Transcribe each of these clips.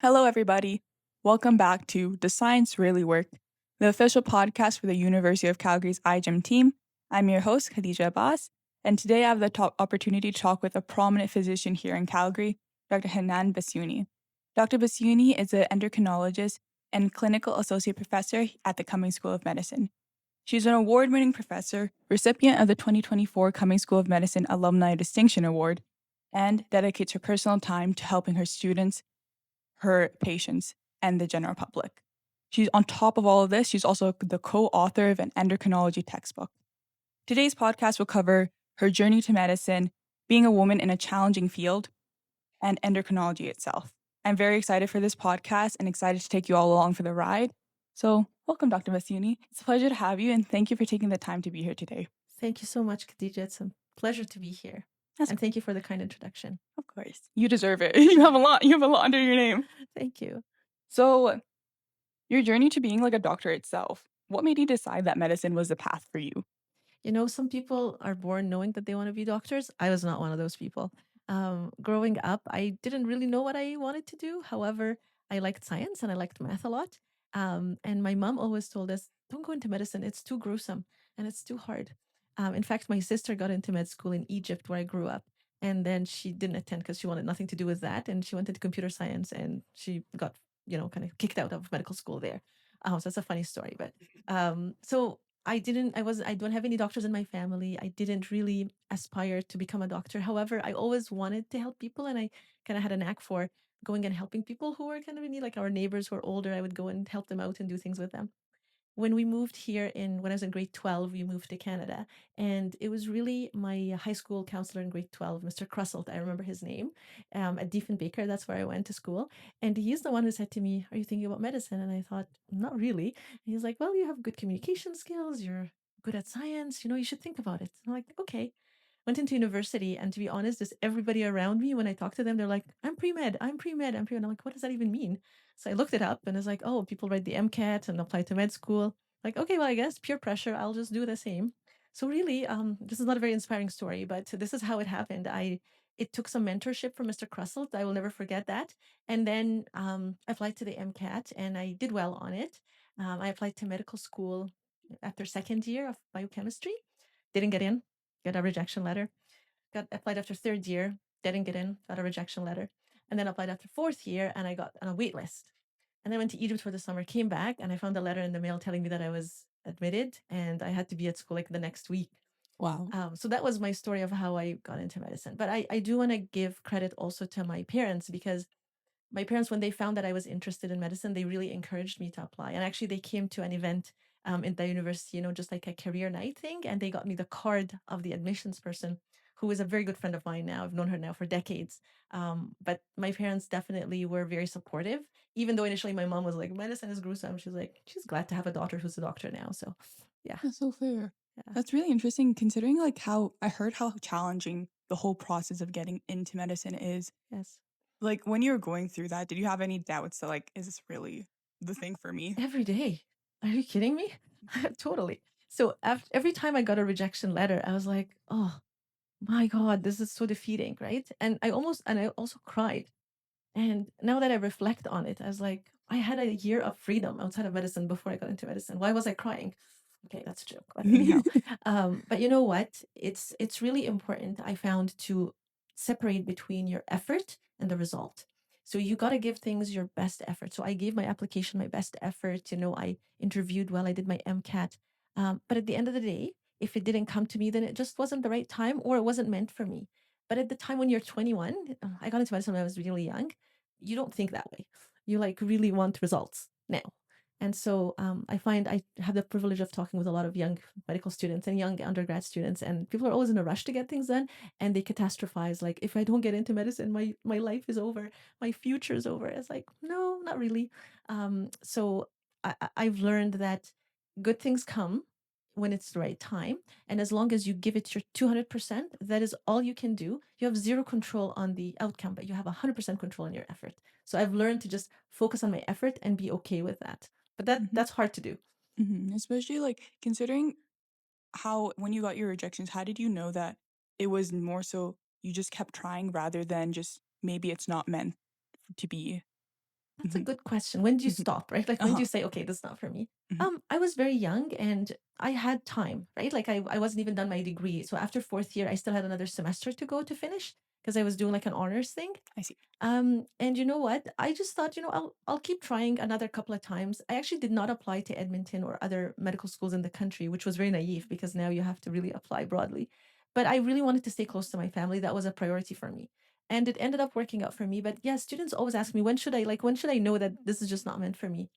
Hello, everybody. Welcome back to Does Science Really Work? The official podcast for the University of Calgary's iGEM team. I'm your host, Khadija Abbas, and today I have the opportunity to talk with a prominent physician here in Calgary, Dr. Hanan Bassyouni. Dr. Bassyouni is an endocrinologist and clinical associate professor at the Cummings School of Medicine. She's an award-winning professor, recipient of the 2024 Cummings School of Medicine Alumni Distinction Award, and dedicates her personal time to helping her students, her patients, and the general public. She's on top of all of this, she's also the co-author of an endocrinology textbook. Today's podcast will cover her journey to medicine, being a woman in a challenging field, and endocrinology itself. I'm very excited for this podcast and excited to take you all along for the ride. So, welcome, Dr. Bassyouni. It's a pleasure to have you, and thank you for taking the time to be here today. Thank you so much, Khadija. It's a pleasure to be here. That's and thank you for the kind introduction. Of course. You deserve it. You have a lot under your name. Thank you. So, your journey to being like a doctor itself, what made you decide that medicine was the path for you? You know, some people are born knowing that they want to be doctors. I was not one of those people. Growing up, I didn't really know what I wanted to do. However, I liked science and I liked math a lot. And my mom always told us, don't go into medicine. It's too gruesome and it's too hard. In fact, my sister got into med school in Egypt where I grew up. And then she didn't attend because she wanted nothing to do with that. And she went into computer science and she got, kind of kicked out of medical school there. So that's a funny story. But so I don't have any doctors in my family. I didn't really aspire to become a doctor. However, I always wanted to help people and I kind of had a knack for going and helping people who were kind of in need, like our neighbors who are older. I would go and help them out and do things with them. When we moved here when I was in grade 12, we moved to Canada. And it was really my high school counselor in grade 12, Mr. Crusselt, I remember his name, at Diefenbaker. That's where I went to school. And he's the one who said to me, are you thinking about medicine? And I thought, not really. And he's like, well, you have good communication skills. You're good at science. You should think about it. And I'm like, okay. Went into university, and to be honest, just everybody around me, when I talk to them, they're like, I'm pre-med, I'm pre-med, I'm pre-med. I'm like, what does that even mean? So I looked it up and it's like, oh, people write the MCAT and apply to med school. Like, okay, well, I guess peer pressure, I'll just do the same. So really, this is not a very inspiring story, but this is how it happened. It took some mentorship from Mr. Crusselt. I will never forget that. And then I applied to the MCAT and I did well on it. I applied to medical school after second year of biochemistry. Didn't get in, got a rejection letter. Got applied after third year, didn't get in, got a rejection letter. And then applied after fourth year and I got on a wait list. And then went to Egypt for the summer, came back, and I found a letter in the mail telling me that I was admitted and I had to be at school like the next week. Wow. So that was my story of how I got into medicine. But I do want to give credit also to my parents, because my parents, when they found that I was interested in medicine, they really encouraged me to apply. And actually, they came to an event in the university, just like a career night thing. And they got me the card of the admissions person, who is a very good friend of mine now. I've known her now for decades. But my parents definitely were very supportive, even though initially my mom was like, medicine is gruesome. She's like, she's glad to have a daughter who's a doctor now. So, yeah. That's so fair. Yeah. That's really interesting considering like how I heard how challenging the whole process of getting into medicine is. Yes. Like when you were going through that, did you have any doubts that like, is this really the thing for me? Every day. Are you kidding me? Totally. So every time I got a rejection letter, I was like, oh my God, this is so defeating, right? And I also cried. And now that I reflect on it, I was like, I had a year of freedom outside of medicine before I got into medicine. Why was I crying? Okay, that's a joke. But anyhow, but you know what? It's really important, I found, to separate between your effort and the result. So you got to give things your best effort. So I gave my application my best effort. I interviewed well. I did my MCAT. But at the end of the day, if it didn't come to me, then it just wasn't the right time or it wasn't meant for me. But at the time when you're 21, I got into medicine when I was really young. You don't think that way. You like really want results now. And so I find I have the privilege of talking with a lot of young medical students and young undergrad students, and people are always in a rush to get things done, and they catastrophize, like, if I don't get into medicine, my life is over, my future is over. It's like, no, not really. So I've learned that good things come when it's the right time, and as long as you give it your 200%, that is all you can do. You have zero control on the outcome, but you have 100% control on your effort. So I've learned to just focus on my effort and be okay with that. But that's hard to do. Especially like considering how when you got your rejections, how did you know that it was more so you just kept trying rather than just maybe it's not meant to be? That's a good question. When do you stop, right? Like when do Uh-huh. you say, okay, this is not for me? Mhm. I was very young and I had time, right? Like I wasn't even done my degree. So after fourth year, I still had another semester to go to finish because I was doing like an honors thing. I see. And you know what? I just thought, I'll keep trying another couple of times. I actually did not apply to Edmonton or other medical schools in the country, which was very naive because now you have to really apply broadly. But I really wanted to stay close to my family. That was a priority for me. And it ended up working out for me. But yeah, students always ask me, when should I know that this is just not meant for me?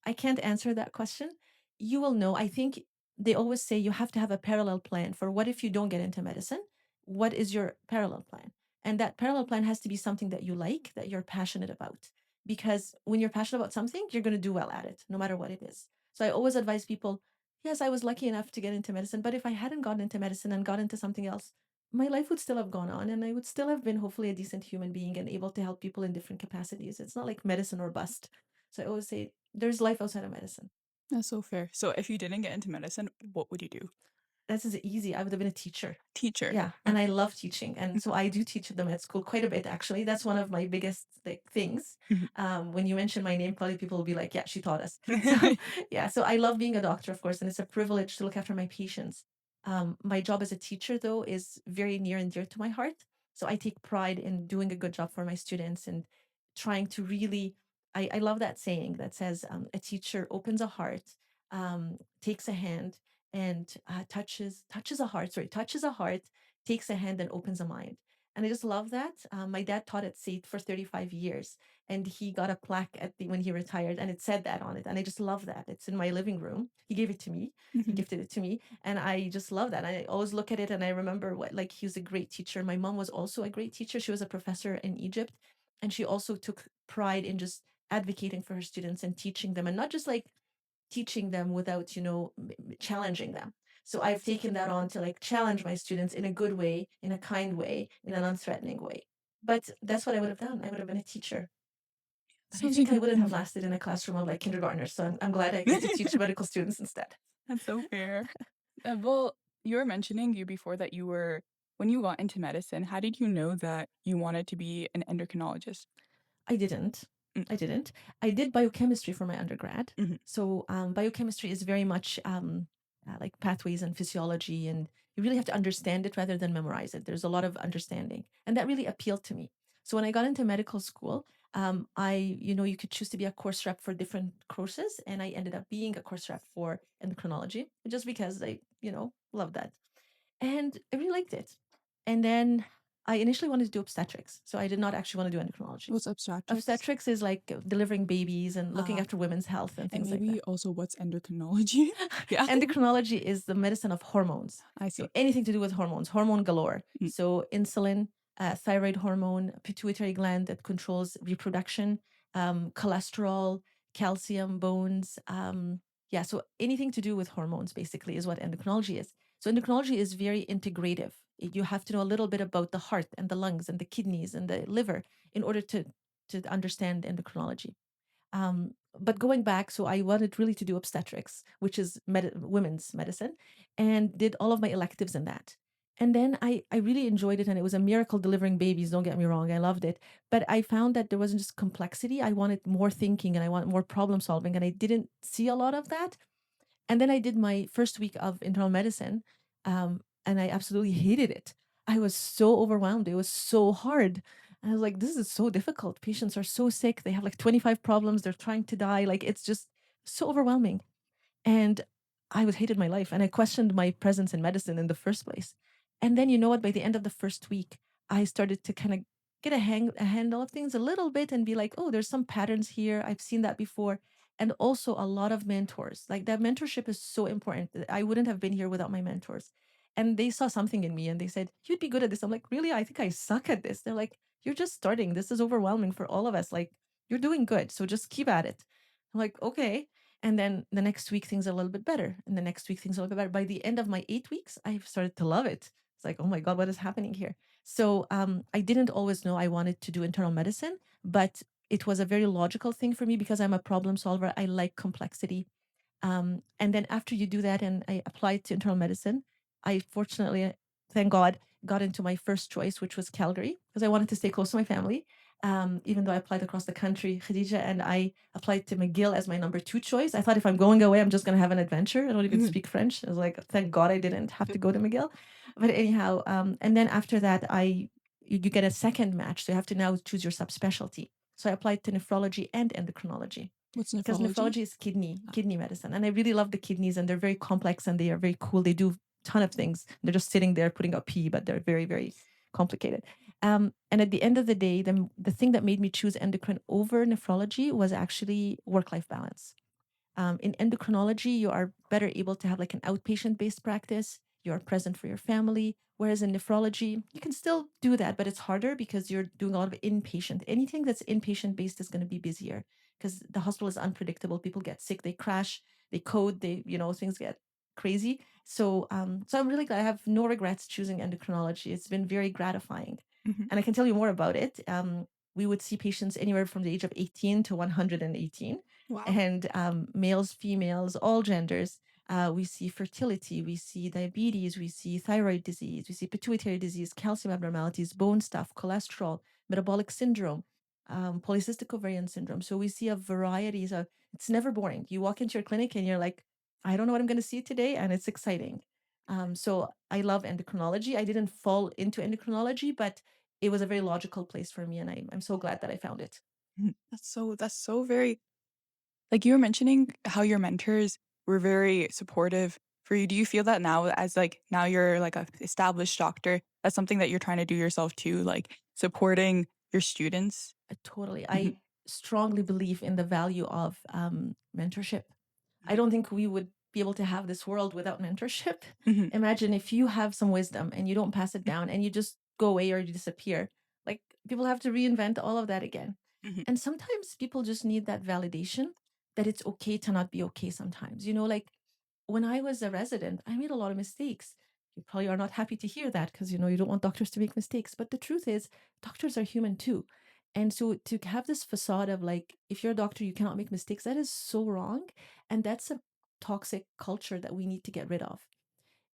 I can't answer that question. You will know. I think they always say you have to have a parallel plan for what if you don't get into medicine? What is your parallel plan? And that parallel plan has to be something that you like, that you're passionate about. Because when you're passionate about something, you're going to do well at it, no matter what it is. So I always advise people, yes, I was lucky enough to get into medicine, but if I hadn't gotten into medicine and got into something else, my life would still have gone on and I would still have been hopefully a decent human being and able to help people in different capacities. It's not like medicine or bust. So I always say there's life outside of medicine. That's so fair. So if you didn't get into medicine, what would you do? This is easy. I would have been a teacher. Teacher. Yeah, and I love teaching, and so I do teach them at school quite a bit. Actually, that's one of my biggest like things. Mhm. When you mention my name, probably people will be like, "Yeah, she taught us." So yeah, so I love being a doctor, of course, and it's a privilege to look after my patients. My job as a teacher, though, is very near and dear to my heart. So I take pride in doing a good job for my students and trying to really. I love that saying that says, "A teacher opens a heart, takes a hand." And touches a heart, sorry, touches a heart, takes a hand and opens a mind. And I just love that. My dad taught at SAIT for 35 years and he got a plaque when he retired and it said that on it. And I just love that. It's in my living room. He gave it to me. He Mhm. gifted it to me. And I just love that. I always look at it and I remember like he was a great teacher. My mom was also a great teacher. She was a professor in Egypt and she also took pride in just advocating for her students and teaching them and not just like teaching them without challenging them. So I've taken that on to like challenge my students in a good way, in a kind way, in an unthreatening way. But that's what I would have done. I would have been a teacher. But I Sounds like think I a wouldn't have lasted in a classroom of like kindergartners. So I'm glad I get to teach medical students instead. That's so fair. Well, you were mentioning you before that you were when you got into medicine, how did you know that you wanted to be an endocrinologist? I didn't. Mm, I didn't. I did biochemistry for my undergrad. mhm. So biochemistry is very much like pathways and physiology, and you really have to understand it rather than memorize it. There's a lot of understanding, and that really appealed to me. So when I got into medical school, you could choose to be a course rep for different courses, and I ended up being a course rep for endocrinology just because I, love that. And I really liked it. And then I initially wanted to do obstetrics. So I did not actually want to do endocrinology. What's obstetrics? Obstetrics is like delivering babies and looking Uh, after women's health and and things like that. maybe also what's endocrinology? Yeah, Endocrinology is the medicine of hormones. I So see. anything to do with hormones, hormone galore. Mm, So insulin, thyroid hormone, pituitary gland that controls reproduction, cholesterol, calcium, bones. Yeah, so anything to do with hormones basically is what endocrinology is. So endocrinology is very integrative. You have to know a little bit about the heart and the lungs and the kidneys and the liver in order to understand endocrinology. But going back, so I wanted really to do obstetrics, which is women's medicine, and did all of my electives in that. And then I really enjoyed it, and it was a miracle delivering babies. Don't get me wrong, I loved it. But I found that there wasn't just complexity. I wanted more thinking, and I want more problem solving, and I didn't see a lot of that. And then I did my first week of internal medicine, and I absolutely hated it. I was so overwhelmed. It was so hard. I was like, this is so difficult. Patients are so sick. They have like 25 problems. They're trying to die. Like, it's just so overwhelming. And I was hated my life and I questioned my presence in medicine in the first place. And then you know what? By the end of the first week, I started to kind of get a handle of things a little bit and be like, oh, there's some patterns here. I've seen that before. And also a lot of mentors. Like that mentorship is so important. I wouldn't have been here without my mentors. And they saw something in me and they said, you'd be good at this. I'm like, really? I think I suck at this. They're like, you're just starting. This is overwhelming for all of us. Like, you're doing good. So just keep at it. I'm like, okay. And then the next week, things are a little bit better. And the next week, things are a little bit better. By the end of my 8 weeks, I've started to love it. It's like, oh my God, what is happening here? So I didn't always know I wanted to do internal medicine, but it was a very logical thing for me because I'm a problem solver. I like complexity. And then after you do that, and I applied to internal medicine, I fortunately, thank God, got into my first choice, which was Calgary, because I wanted to stay close to my family. Even though I applied across the country, Khadija and I applied to McGill as my number two choice. I thought if I'm going away, I'm just going to have an adventure. I don't even speak French. I was like, thank God I didn't have to go to McGill. But anyhow, and then after that, you get a second match. So you have to now choose your subspecialty. So I applied to nephrology and endocrinology. What's Because nephrology? nephrology is kidney medicine. And I really love the kidneys, and they're very complex and they are very cool. They do a ton of things. They're just sitting there putting out pee, but they're very, very complicated. And at the end of the day, the thing that made me choose endocrine over nephrology was actually work-life balance. In endocrinology, you are better able to have like an outpatient based practice. You are present for your family. Whereas in nephrology, you can still do that, but it's harder because you're doing a lot of inpatient. Anything that's inpatient based is going to be busier because the hospital is unpredictable. People get sick, they crash, they code, things get crazy. So I'm really glad. I have no regrets choosing endocrinology. It's been very gratifying. Mhm. And I can tell you more about it. We would see patients anywhere from the age of 18 to 118 Wow. and males, females, all genders. We see fertility, we see diabetes, we see thyroid disease, we see pituitary disease, calcium abnormalities, bone stuff, cholesterol, metabolic syndrome, polycystic ovarian syndrome. So we see a variety. So it's never boring. You walk into your clinic and you're like, I don't know what I'm going to see today, and it's exciting. So I love endocrinology. I didn't fall into endocrinology, but it was a very logical place for me, and I'm so glad that I found it. That's so very, like you were mentioning how your mentors were very supportive for you. Do you feel that now, as like now you're like a established doctor, that's something that you're trying to do yourself too, like supporting your students? Totally. Mhm. I strongly believe in the value of mentorship. I don't think we would be able to have this world without mentorship. Mhm. Imagine if you have some wisdom and you don't pass it down and you just go away or you disappear. Like people have to reinvent all of that again. Mhm. And sometimes people just need that validation that it's okay to not be okay sometimes. Like when I was a resident, I made a lot of mistakes. You probably are not happy to hear that because you don't want doctors to make mistakes. But the truth is, doctors are human too. And so to have this facade of like, if you're a doctor, you cannot make mistakes, that is so wrong. And that's a toxic culture that we need to get rid of.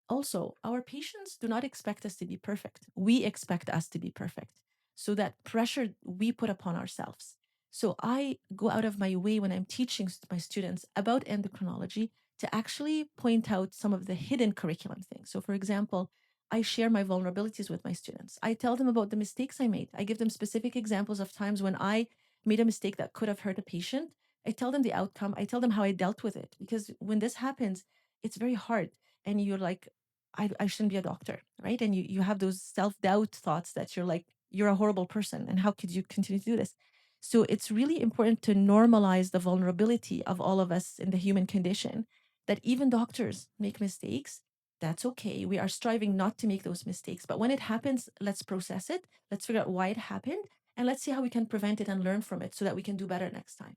Also, our patients do not expect us to be perfect. We expect us to be perfect. So that pressure we put upon ourselves. So I go out of my way when I'm teaching my students about endocrinology to actually point out some of the hidden curriculum things. So, for example, I share my vulnerabilities with my students. I tell them about the mistakes I made. I give them specific examples of times when I made a mistake that could have hurt a patient. I tell them the outcome. I tell them how I dealt with it. Because when this happens, it's very hard. And you're like, I shouldn't be a doctor, right? And you have those self-doubt thoughts that you're like, you're a horrible person. And how could you continue to do this? So it's really important to normalize the vulnerability of all of us in the human condition, that even doctors make mistakes. That's okay. We are striving not to make those mistakes. But when it happens, let's process it. Let's figure out why it happened. And let's see how we can prevent it and learn from it so that we can do better next time.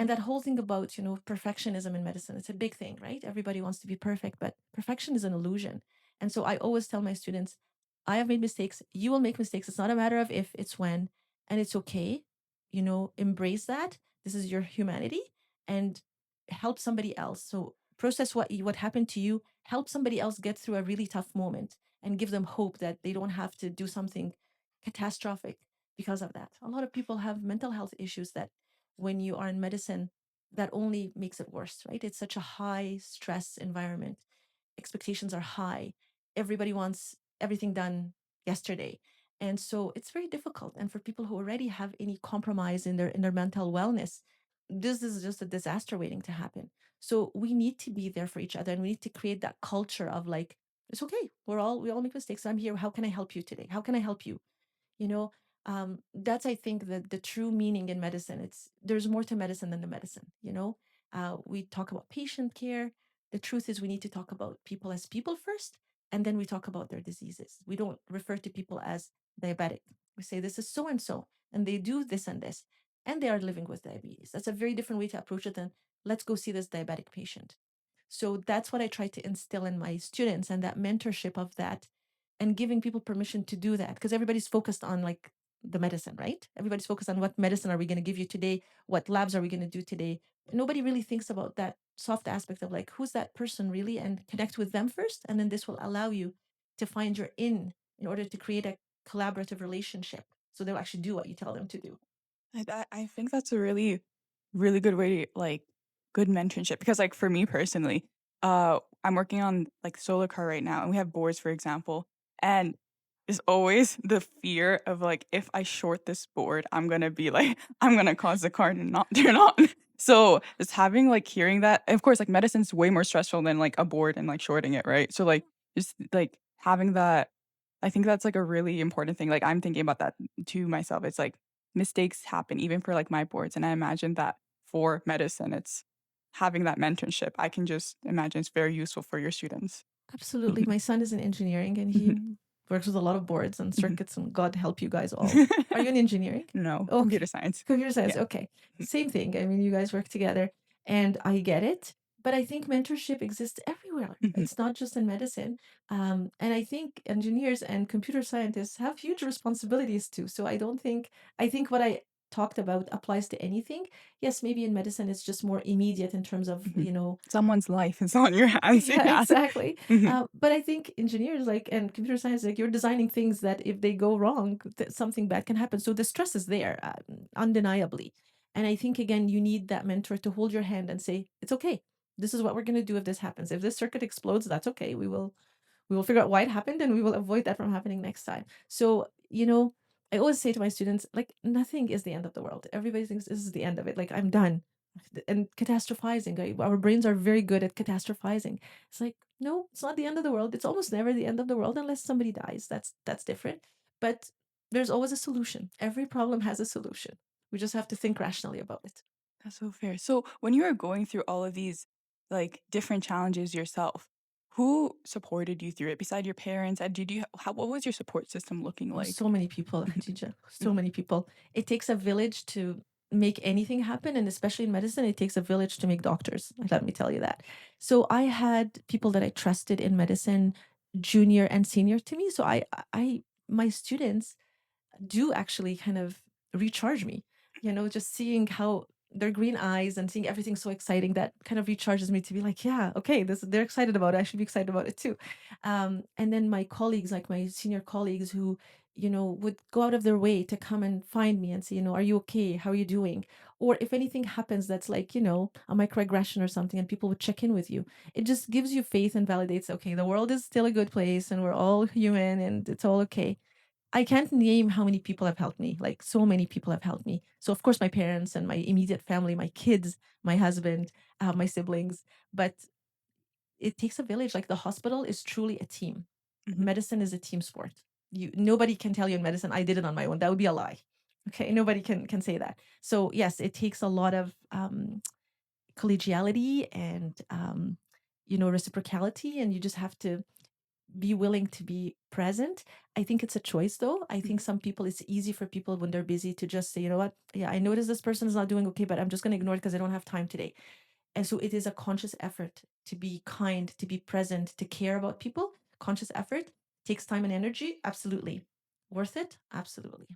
And that whole thing about, perfectionism in medicine, it's a big thing, right? Everybody wants to be perfect, but perfection is an illusion. And so I always tell my students, I have made mistakes. You will make mistakes. It's not a matter of if, it's when. And it's okay. Embrace that. This is your humanity and help somebody else. So process what happened to you, help somebody else get through a really tough moment and give them hope that they don't have to do something catastrophic because of that. A lot of people have mental health issues that when you are in medicine, that only makes it worse, right? It's such a high stress environment. Expectations are high. Everybody wants everything done yesterday. And so it's very difficult. And for people who already have any compromise in their mental wellness, this is just a disaster waiting to happen. So we need to be there for each other, and we need to create that culture of like, it's okay. We all make mistakes. I'm here. How can I help you today? How can I help you? you know that's, I think, the true meaning in medicine. There's more to medicine than the medicine. We talk about patient care. The truth is we need to talk about people as people first, and then we talk about their diseases. We don't refer to people as diabetic. We say this is so and so, and they do this and this, and they are living with diabetes. That's a very different way to approach it than let's go see this diabetic patient. So that's what I try to instill in my students, and that mentorship of that, and giving people permission to do that, because everybody's focused on like the medicine, right? Everybody's focused on what medicine are we going to give you today? What labs are we going to do today? Nobody really thinks about that soft aspect of like, who's that person really, and connect with them first. And then this will allow you to find your in order to create a collaborative relationship So they'll actually do what you tell them to do. I think that's a really, really good way to like good mentorship because like for me personally, I'm working on like solar car right now and we have boards for example, and there's always the fear of like if I short this board, I'm gonna be like I'm gonna cause the car to not turn on. So just having like hearing that, of course, like medicine's way more stressful than like a board and like shorting it, right? So like just like having that, I think that's like a really important thing. Like I'm thinking about that to myself. It's like mistakes happen even for like my boards, and I imagine that for medicine, it's having that mentorship. I can just imagine it's very useful for your students. Absolutely. My son is in engineering and he works with a lot of boards and circuits, and God help you guys all. Are you in engineering? No, computer Okay. science. Computer science. Yeah. Okay. Same thing. I mean, you guys work together and I get it. But I think mentorship exists everywhere. It's not just in medicine. And I think engineers and computer scientists have huge responsibilities too. So I think what I talked about applies to anything. Yes, maybe in medicine it's just more immediate in terms of, Someone's life is on your hands. yeah, Yeah. exactly. But I think engineers like and computer science, like you're designing things that if they go wrong, something bad can happen. So the stress is there, undeniably. And I think again, you need that mentor to hold your hand and say, "It's okay. This is what we're going to do if this happens. If this circuit explodes, that's okay. We will figure out why it happened and we will avoid that from happening next time." So I always say to my students, like nothing is the end of the world. Everybody thinks this is the end of it. Like I'm done and catastrophizing. Our brains are very good at catastrophizing. It's like, no, it's not the end of the world. It's almost never the end of the world unless somebody dies. That's different. But there's always a solution. Every problem has a solution. We just have to think rationally about it. That's so fair. So when you were going through all of these like different challenges yourself, who supported you through it beside your parents? And what was your support system looking Oh, like? so many people, Khadija. So many people. It takes a village to make anything happen. And especially in medicine, it takes a village to make doctors. Let me tell you that. So I had people that I trusted in medicine, junior and senior to me. So my students do actually kind of recharge me. Just seeing how their green eyes and seeing everything so exciting, that kind of recharges me to be like, yeah, okay, this they're excited about it. I should be excited about it too. And then my colleagues, like my senior colleagues, who would go out of their way to come and find me and say, are you okay? How are you doing? Or if anything happens that's like a microaggression or something, and people would check in with you, it just gives you faith and validates, okay, the world is still a good place and we're all human and it's all okay. I can't name how many people have helped me. Like so many people have helped me. So of course my parents and my immediate family, my kids, my husband, my siblings, but it takes a village. Like the hospital is truly a team. Medicine is a team sport. Nobody can tell you in medicine I did it on my own. That would be a lie. Okay, nobody can say that. So yes, it takes a lot of collegiality and reciprocality, and you just have to be willing to be present. I think it's a choice though. I think some people, it's easy for people when they're busy to just say, you know what? Yeah, I notice this person is not doing okay, but I'm just going to ignore it because I don't have time today. And so it is a conscious effort to be kind, to be present, to care about people. Conscious effort takes time and energy. Absolutely. Worth it? Absolutely.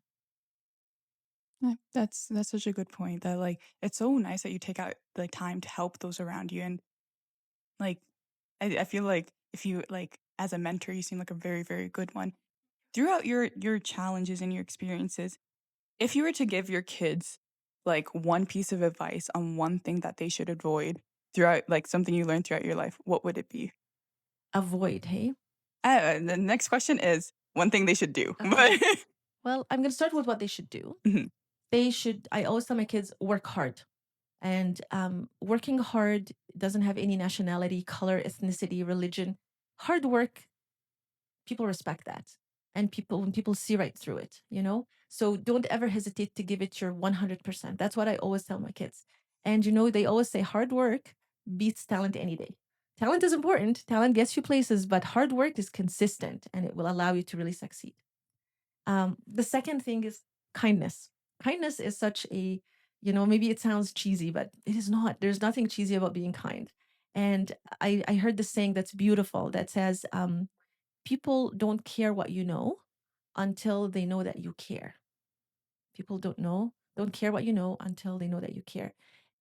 Yeah, that's such a good point that like it's so nice that you take out the time to help those around you and like I feel like if you like as a mentor you seem like a very very good one throughout your challenges and your experiences. If you were to give your kids like one piece of advice on one thing that they should avoid throughout like something you learned throughout your life, what would it be? Avoid, hey? The next question is one thing they should do. Okay. But Well, I'm going to start with what they should do. Mhm, I always tell my kids, work hard. And working hard doesn't have any nationality, color, ethnicity, religion. Hard work, people respect that. And when people see right through it. So don't ever hesitate to give it your 100%. That's what I always tell my kids. And they always say hard work beats talent any day. Talent is important. Talent gets you places, but hard work is consistent and it will allow you to really succeed. The second thing is kindness. Kindness is such maybe it sounds cheesy, but it is not. There's nothing cheesy about being kind. And I heard this saying that's beautiful that says, people don't care what you know until they know that you care. People don't care what you know until they know that you care.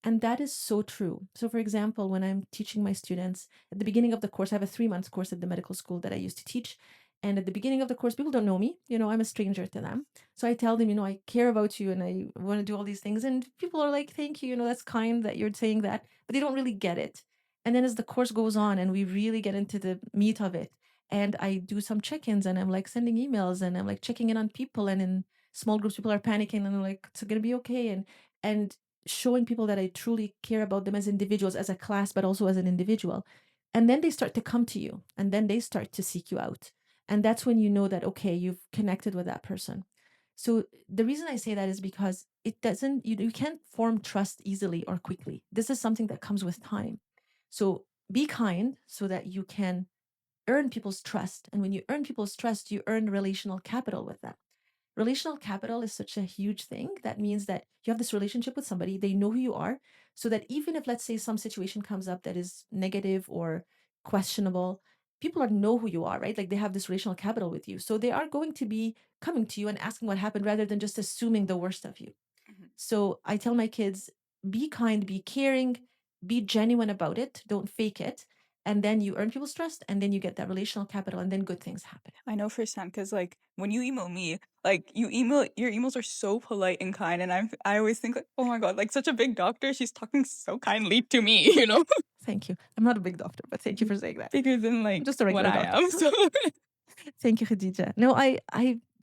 And that is so true. So, for example, when I'm teaching my students at the beginning of the course, I have a 3 month course at the medical school that I used to teach. And at the beginning of the course, people don't know me. I'm a stranger to them. So I tell them, I care about you and I want to do all these things. And people are like, thank you. That's kind that you're saying that, but they don't really get it. And then as the course goes on and we really get into the meat of it, and I do some check-ins and I'm like sending emails and I'm like checking in on people, and in small groups, people are panicking and I'm like, it's going to be okay. And showing people that I truly care about them as individuals, as a class, but also as an individual. And then they start to come to you and then they start to seek you out. And that's when you know that, okay, you've connected with that person. So the reason I say that is because it doesn't, you can't form trust easily or quickly. This is something that comes with time. So be kind so that you can earn people's trust. And when you earn people's trust, you earn relational capital with them. Relational capital is such a huge thing. That means that you have this relationship with somebody, they know who you are, so that even if, let's say, some situation comes up that is negative or questionable, people know who you are, right? Like they have this relational capital with you. So they are going to be coming to you and asking what happened rather than just assuming the worst of you. So I tell my kids, be kind, be caring, be genuine about it, don't fake it. And then you earn people's trust and then you get that relational capital and then good things happen. I know firsthand because like when you email me, like your emails are so polite and kind, and I always think like, oh my god, like such a big doctor, she's talking so kindly to me, you know, Thank you. I'm not a big doctor, but thank you for saying that. bigger than I'm like just a what regular I doctor. am. So Thank you, Khadija. No, I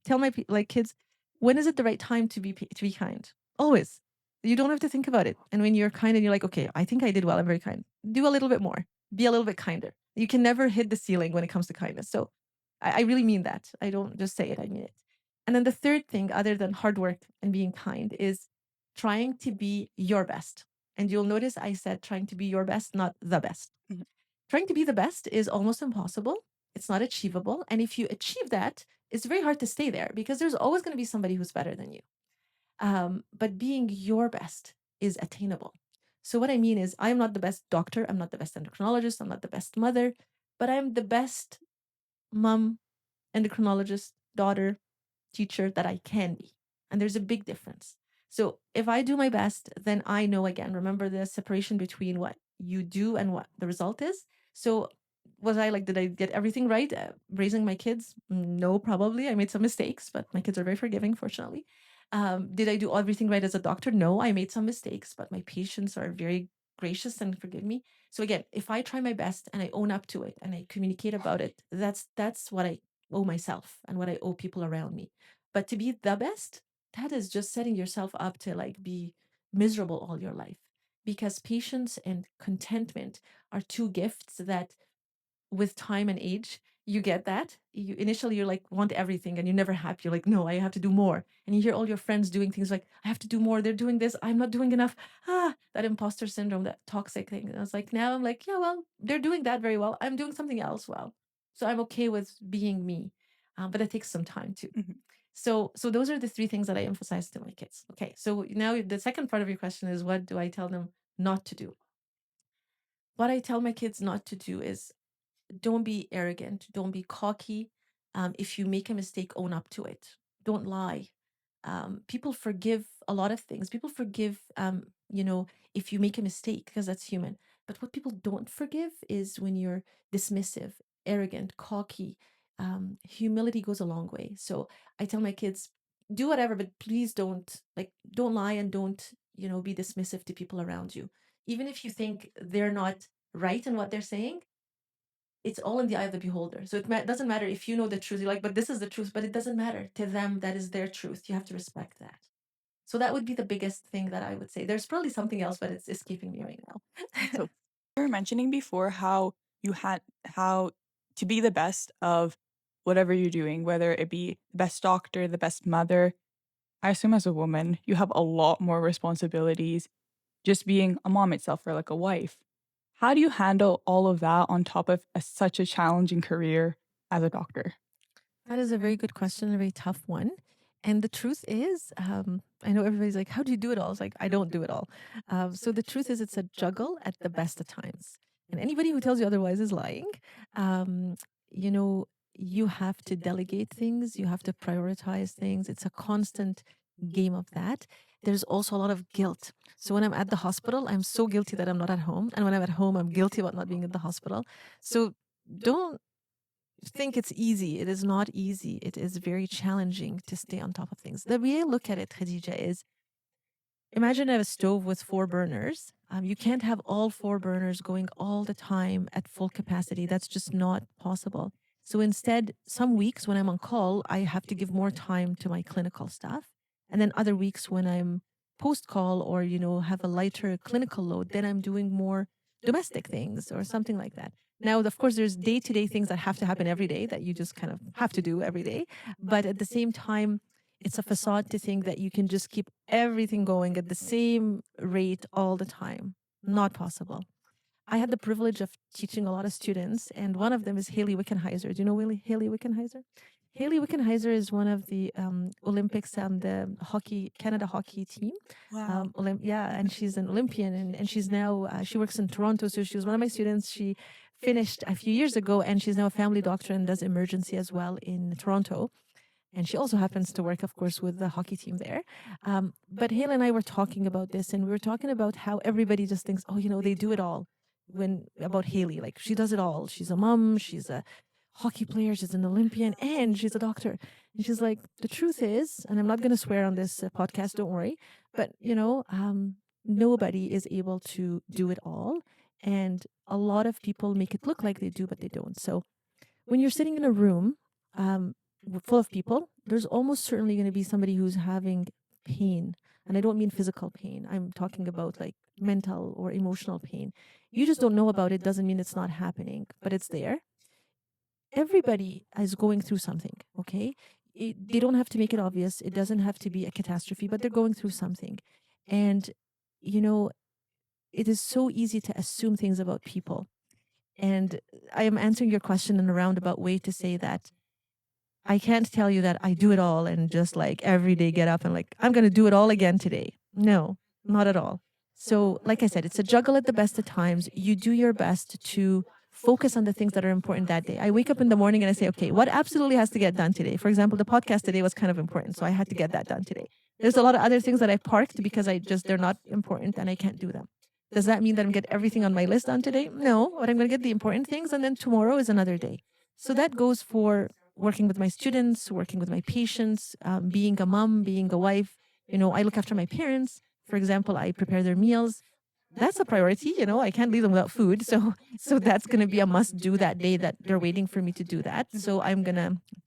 tell my like kids, when is it the right time to be kind? Always. You don't have to think about it. And when you're kind and you're like, okay, I think I did well. I'm very kind. Do a little bit more. Be a little bit kinder. You can never hit the ceiling when it comes to kindness. So I really mean that. I don't just say it. I mean it. And then the third thing, other than hard work and being kind, is trying to be your best. And you'll notice I said trying to be your best, not the best. Mhm. Trying to be the best is almost impossible. It's not achievable. And if you achieve that, it's very hard to stay there because there's always going to be somebody who's better than you. But being your best is attainable. So, what I mean is, I'm not the best doctor, I'm not the best endocrinologist, I'm not the best mother, but I'm the best mom, endocrinologist, daughter, teacher that I can be. And there's a big difference. So if I do my best, then I know, again, remember the separation between what you do and what the result is. So was I like, did I get everything right? Raising my kids? No, probably. I made some mistakes, but my kids are very forgiving, fortunately. Did I do everything right as a doctor? No, I made some mistakes, but my patients are very gracious and forgive me. So again, if I try my best and I own up to it and I communicate about it, that's what I owe myself and what I owe people around me. But to be the best, that is just setting yourself up to like be miserable all your life, because patience and contentment are two gifts that with time and age you get that. You initially you're like want everything and you're never happy. You're like, no, I have to do more. And you hear all your friends doing things like, I have to do more, they're doing this, I'm not doing enough. That imposter syndrome, that toxic thing. And I was like, now I'm like, yeah, well, they're doing that very well, I'm doing something else well, so I'm okay with being me. But it takes some time too. Mhm. So those are the three things that I emphasize to my kids. Okay, so now the second part of your question is, what do I tell them not to do? What I tell my kids not to do is, don't be arrogant, don't be cocky. If you make a mistake, own up to it. Don't lie. People forgive a lot of things. People forgive, if you make a mistake, because that's human. But what people don't forgive is when you're dismissive, arrogant, cocky. Humility goes a long way. So I tell my kids, do whatever, but please don't lie, and don't, be dismissive to people around you. Even if you think they're not right in what they're saying, it's all in the eye of the beholder. So it doesn't matter if you know the truth. You're like, but this is the truth. But it doesn't matter to them. That is their truth. You have to respect that. So that would be the biggest thing that I would say. There's probably something else, but it's escaping me right now. So you were mentioning before how to be the best of whatever you're doing, whether it be the best doctor, the best mother. I assume as a woman, you have a lot more responsibilities just being a mom itself or like a wife. How do you handle all of that on top of such a challenging career as a doctor? That is a very good question, a very tough one. And the truth is, I know everybody's like, how do you do it all? It's like, I don't do it all. So the truth is, it's a juggle at the best of times. And anybody who tells you otherwise is lying. Um, you know, you have to delegate things, you have to prioritize things. It's a constant game of that. There's also a lot of guilt. So when I'm at the hospital, I'm so guilty that I'm not at home. And when I'm at home, I'm guilty about not being at the hospital. So don't think it's easy. It is not easy. It is very challenging to stay on top of things. The way I look at it, Khadija, is imagine a stove with 4 burners. You can't have all 4 burners going all the time at full capacity. That's just not possible. So instead, some weeks when I'm on call, I have to give more time to my clinical stuff. And then other weeks when I'm post call or, have a lighter clinical load, then I'm doing more domestic things or something like that. Now, of course, there's day to day things that have to happen every day that you just kind of have to do every day. But at the same time, it's a facade to think that you can just keep everything going at the same rate all the time. Not possible. I had the privilege of teaching a lot of students, and one of them is Haley Wickenheiser. Do you know Haley Wickenheiser? Haley Wickenheiser is one of the Olympics and the Canada hockey team. Wow. And she's an Olympian, and she's now she works in Toronto. So she was one of my students. She finished a few years ago, and she's now a family doctor and does emergency as well in Toronto. And she also happens to work, of course, with the hockey team there. But Haley and I were talking about this, and we were talking about how everybody just thinks, oh, they do it all. When about Haley, like she does it all. She's a mom, she's a hockey player, she's an Olympian, and she's a doctor. And she's like, the truth is, and I'm not going to swear on this podcast, don't worry, but nobody is able to do it all. And a lot of people make it look like they do, but they don't. So when you're sitting in a room full of people, there's almost certainly going to be somebody who's having pain. And I don't mean physical pain. I'm talking about like mental or emotional pain. You just don't know about it, doesn't mean it's not happening, but it's there. Everybody is going through something, okay? They don't have to make it obvious. It doesn't have to be a catastrophe, but they're going through something. And, it is so easy to assume things about people. And I am answering your question in a roundabout way to say that I can't tell you that I do it all and just like every day get up and like, I'm going to do it all again today. No, not at all. So, like I said, it's a juggle at the best of times. You do your best to focus on the things that are important that day. I wake up in the morning and I say, okay, what absolutely has to get done today? For example, the podcast today was kind of important. So I had to get that done today. There's a lot of other things that I parked because they're not important and I can't do them. Does that mean that I'm get everything on my list done today? No, but I'm going to get the important things and then tomorrow is another day. So that goes for working with my students, working with my patients, being a mom, being a wife. I look after my parents. For example, I prepare their meals. That's a priority. I can't leave them without food. So that's going to be a must do that day that they're waiting for me to do that. So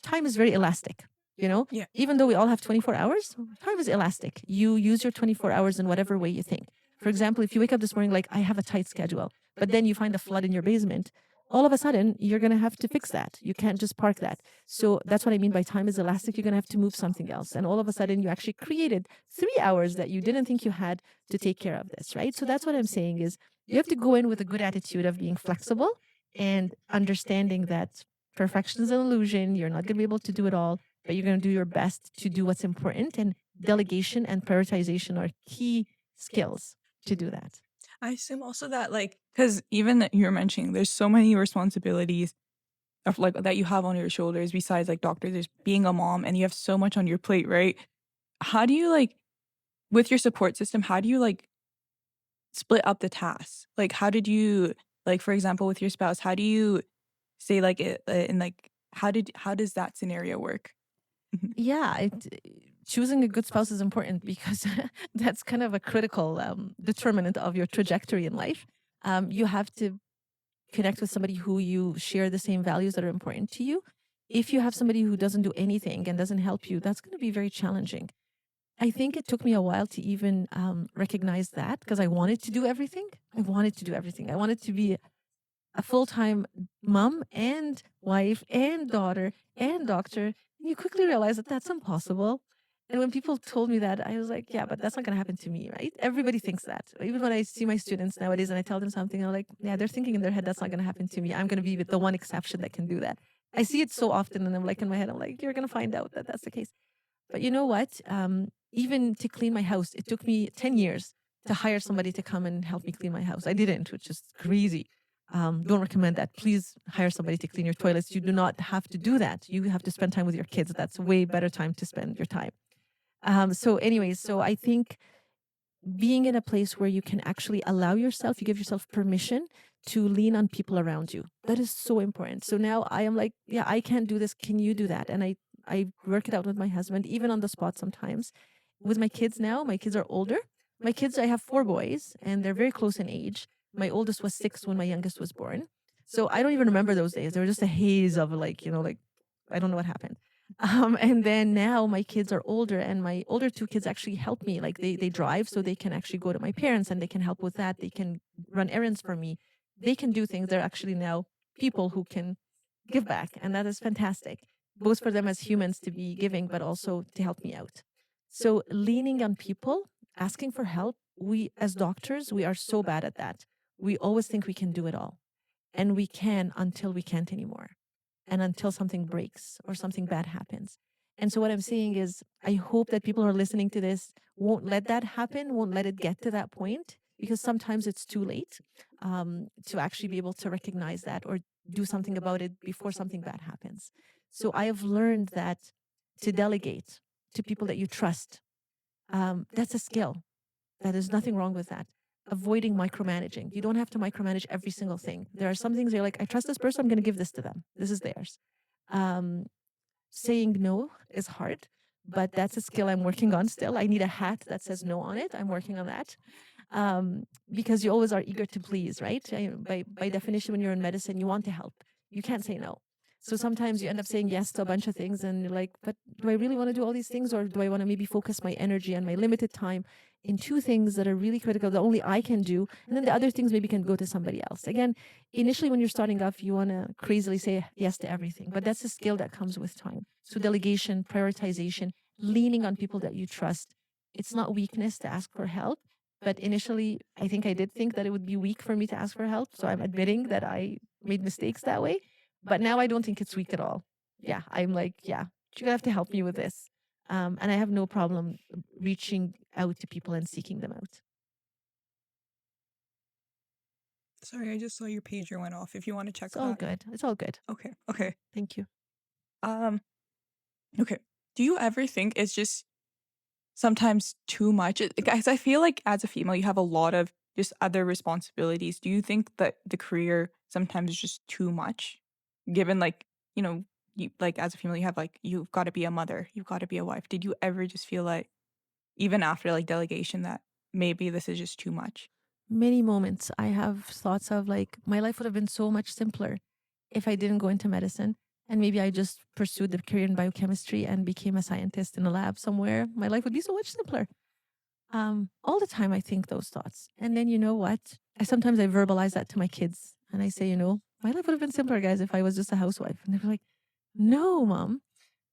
time is very elastic. Yeah. Even though we all have 24 hours, time is elastic. You use your 24 hours in whatever way you think. For example, if you wake up this morning like I have a tight schedule, but then you find a flood in your basement, all of a sudden you're going to have to fix that. You can't just park that. So that's what I mean by time is elastic. You're going to have to move something else. And all of a sudden you actually created 3 hours that you didn't think you had to take care of this, right? So that's what I'm saying is you have to go in with a good attitude of being flexible and understanding that perfection is an illusion. You're not going to be able to do it all, but you're going to do your best to do what's important. And delegation and prioritization are key skills to do that. I assume also that because even that you're mentioning, there's so many responsibilities of that you have on your shoulders besides doctors. There's being a mom, and you have so much on your plate, right? How do you with your support system? How do you split up the tasks? How did you for example with your spouse? How do you say it and how does that scenario work? Yeah, choosing a good spouse is important because that's kind of a critical determinant of your trajectory in life. You have to connect with somebody who you share the same values that are important to you. If you have somebody who doesn't do anything and doesn't help you, that's going to be very challenging. I think it took me a while to even recognize that because I wanted to do everything. I wanted to be a full-time mom and wife and daughter and doctor. And you quickly realize that that's impossible. And when people told me that, I was like, yeah, but that's not going to happen to me, right? Everybody thinks that. Even when I see my students nowadays and I tell them something, I'm like, yeah, they're thinking in their head, that's not going to happen to me. I'm going to be the one exception that can do that. I see it so often and I'm like, in my head, I'm like, you're going to find out that that's the case. But you know what? Even to clean my house, it took me 10 years to hire somebody to come and help me clean my house. I didn't, which is crazy. Don't recommend that. Please hire somebody to clean your toilets. You do not have to do that. You have to spend time with your kids. That's a way better time to spend your time. So I think being in a place where you can actually allow yourself, you give yourself permission to lean on people around you. That is so important. So now I am like, yeah, I can't do this. Can you do that? And I work it out with my husband, even on the spot sometimes. With my kids now, my kids are older. My kids, I have 4 boys, and they're very close in age. My oldest was 6 when my youngest was born. So I don't even remember those days. They were just a haze of like, like I don't know what happened. And then now my kids are older, and my older 2 kids actually help me. Like they drive, so they can actually go to my parents and they can help with that. They can run errands for me. They can do things. They're actually now people who can give back. And that is fantastic, both for them as humans to be giving, but also to help me out. So leaning on people, asking for help, we as doctors, we are so bad at that. We always think we can do it all. And we can until we can't anymore, and until something breaks or something bad happens. And so what I'm saying is, I hope that people who are listening to this won't let that happen, won't let it get to that point, because sometimes it's too late to actually be able to recognize that or do something about it before something bad happens. So I have learned that to delegate to people that you trust, that's a skill. There's nothing wrong with that. Avoiding micromanaging. You don't have to micromanage every single thing. There are some things you're like, I trust this person, I'm going to give this to them. This is theirs. Um, Saying no is hard, but that's a skill I'm working on still. I need a hat that says no on it. I'm working on that. Because you always are eager to please, right? By definition, when you're in medicine, you want to help. You can't say no. So sometimes you end up saying yes to a bunch of things, and you're like, but do I really want to do all these things, or do I want to maybe focus my energy and my limited time in 2 things that are really critical that only I can do, and then the other things maybe can go to somebody else? Again, initially when you're starting off, you want to crazily say yes to everything, but that's a skill that comes with time. So delegation, prioritization, leaning on people that you trust. It's not weakness to ask for help. But initially, I think I did think that it would be weak for me to ask for help. So I'm admitting that I made mistakes that way. But now I don't think it's weak at all. Yeah, I'm like, yeah, you're gonna have to help me with this. And I have no problem reaching out to people and seeking them out. Sorry, I just saw your pager went off. If you want to check It's all that. good. It's all good. Okay. Thank you. Okay. Do you ever think it's just sometimes too much? Guys, I feel like as a female, you have a lot of just other responsibilities. Do you think that the career sometimes is just too much? Given you like as a female, you have you've got to be a mother, you've got to be a wife. Did you ever just feel like, even after like delegation, that maybe this is just too much? Many moments I have thoughts of like, my life would have been so much simpler if I didn't go into medicine. And maybe I just pursued the career in biochemistry and became a scientist in a lab somewhere. My life would be so much simpler. All the time I think those thoughts. And then you know what? Sometimes I verbalize that to my kids and I say, my life would have been simpler, guys, if I was just a housewife. And they're like, no, mom,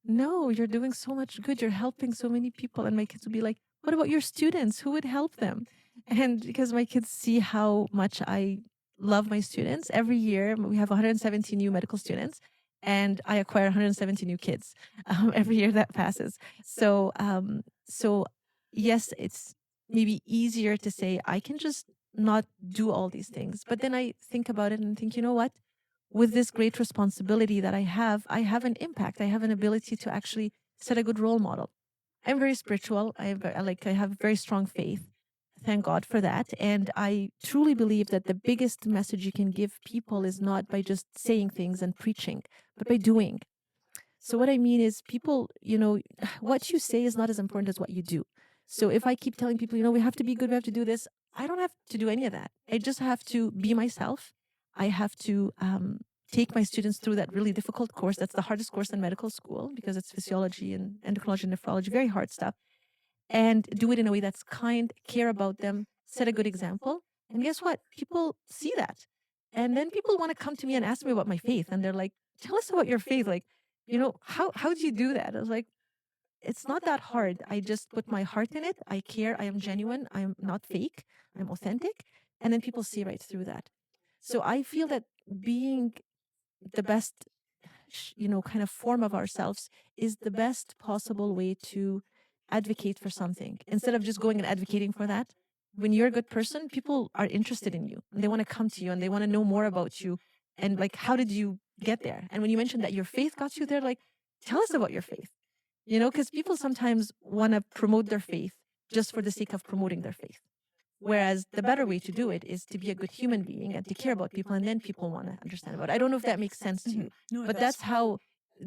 no, you're doing so much good. You're helping so many people. And my kids would be like, what about your students? Who would help them? And because my kids see how much I love my students, every year we have 170 new medical students, and I acquire 170 new kids every year that passes. So yes, it's maybe easier to say I can just not do all these things, but then I think about it and think, you know what? With this great responsibility that I have an impact. I have an ability to actually set a good role model. I'm very spiritual. I have very strong faith. Thank God for that. And I truly believe that the biggest message you can give people is not by just saying things and preaching, but by doing. So what I mean is people, what you say is not as important as what you do. So if I keep telling people, we have to be good, we have to do this, I don't have to do any of that. I just have to be myself. I have to take my students through that really difficult course. That's the hardest course in medical school because it's physiology and endocrinology and nephrology, very hard stuff. And do it in a way that's kind, care about them, set a good example. And guess what? People see that. And then people want to come to me and ask me about my faith. And they're like, tell us about your faith. Like, how do you do that? I was like, it's not that hard. I just put my heart in it. I care. I am genuine. I'm not fake. I'm authentic. And then people see right through that. So I feel that being the best, kind of form of ourselves is the best possible way to advocate for something instead of just going and advocating for that. When you're a good person, people are interested in you and they want to come to you and they want to know more about you. And like, how did you get there? And when you mentioned that your faith got you there, like, tell us about your faith, because people sometimes want to promote their faith just for the sake of promoting their faith. Whereas the better way to do it is to be a good human being and to care about people, and then people want to understand about it. I don't know if that makes sense to you, No, but that's how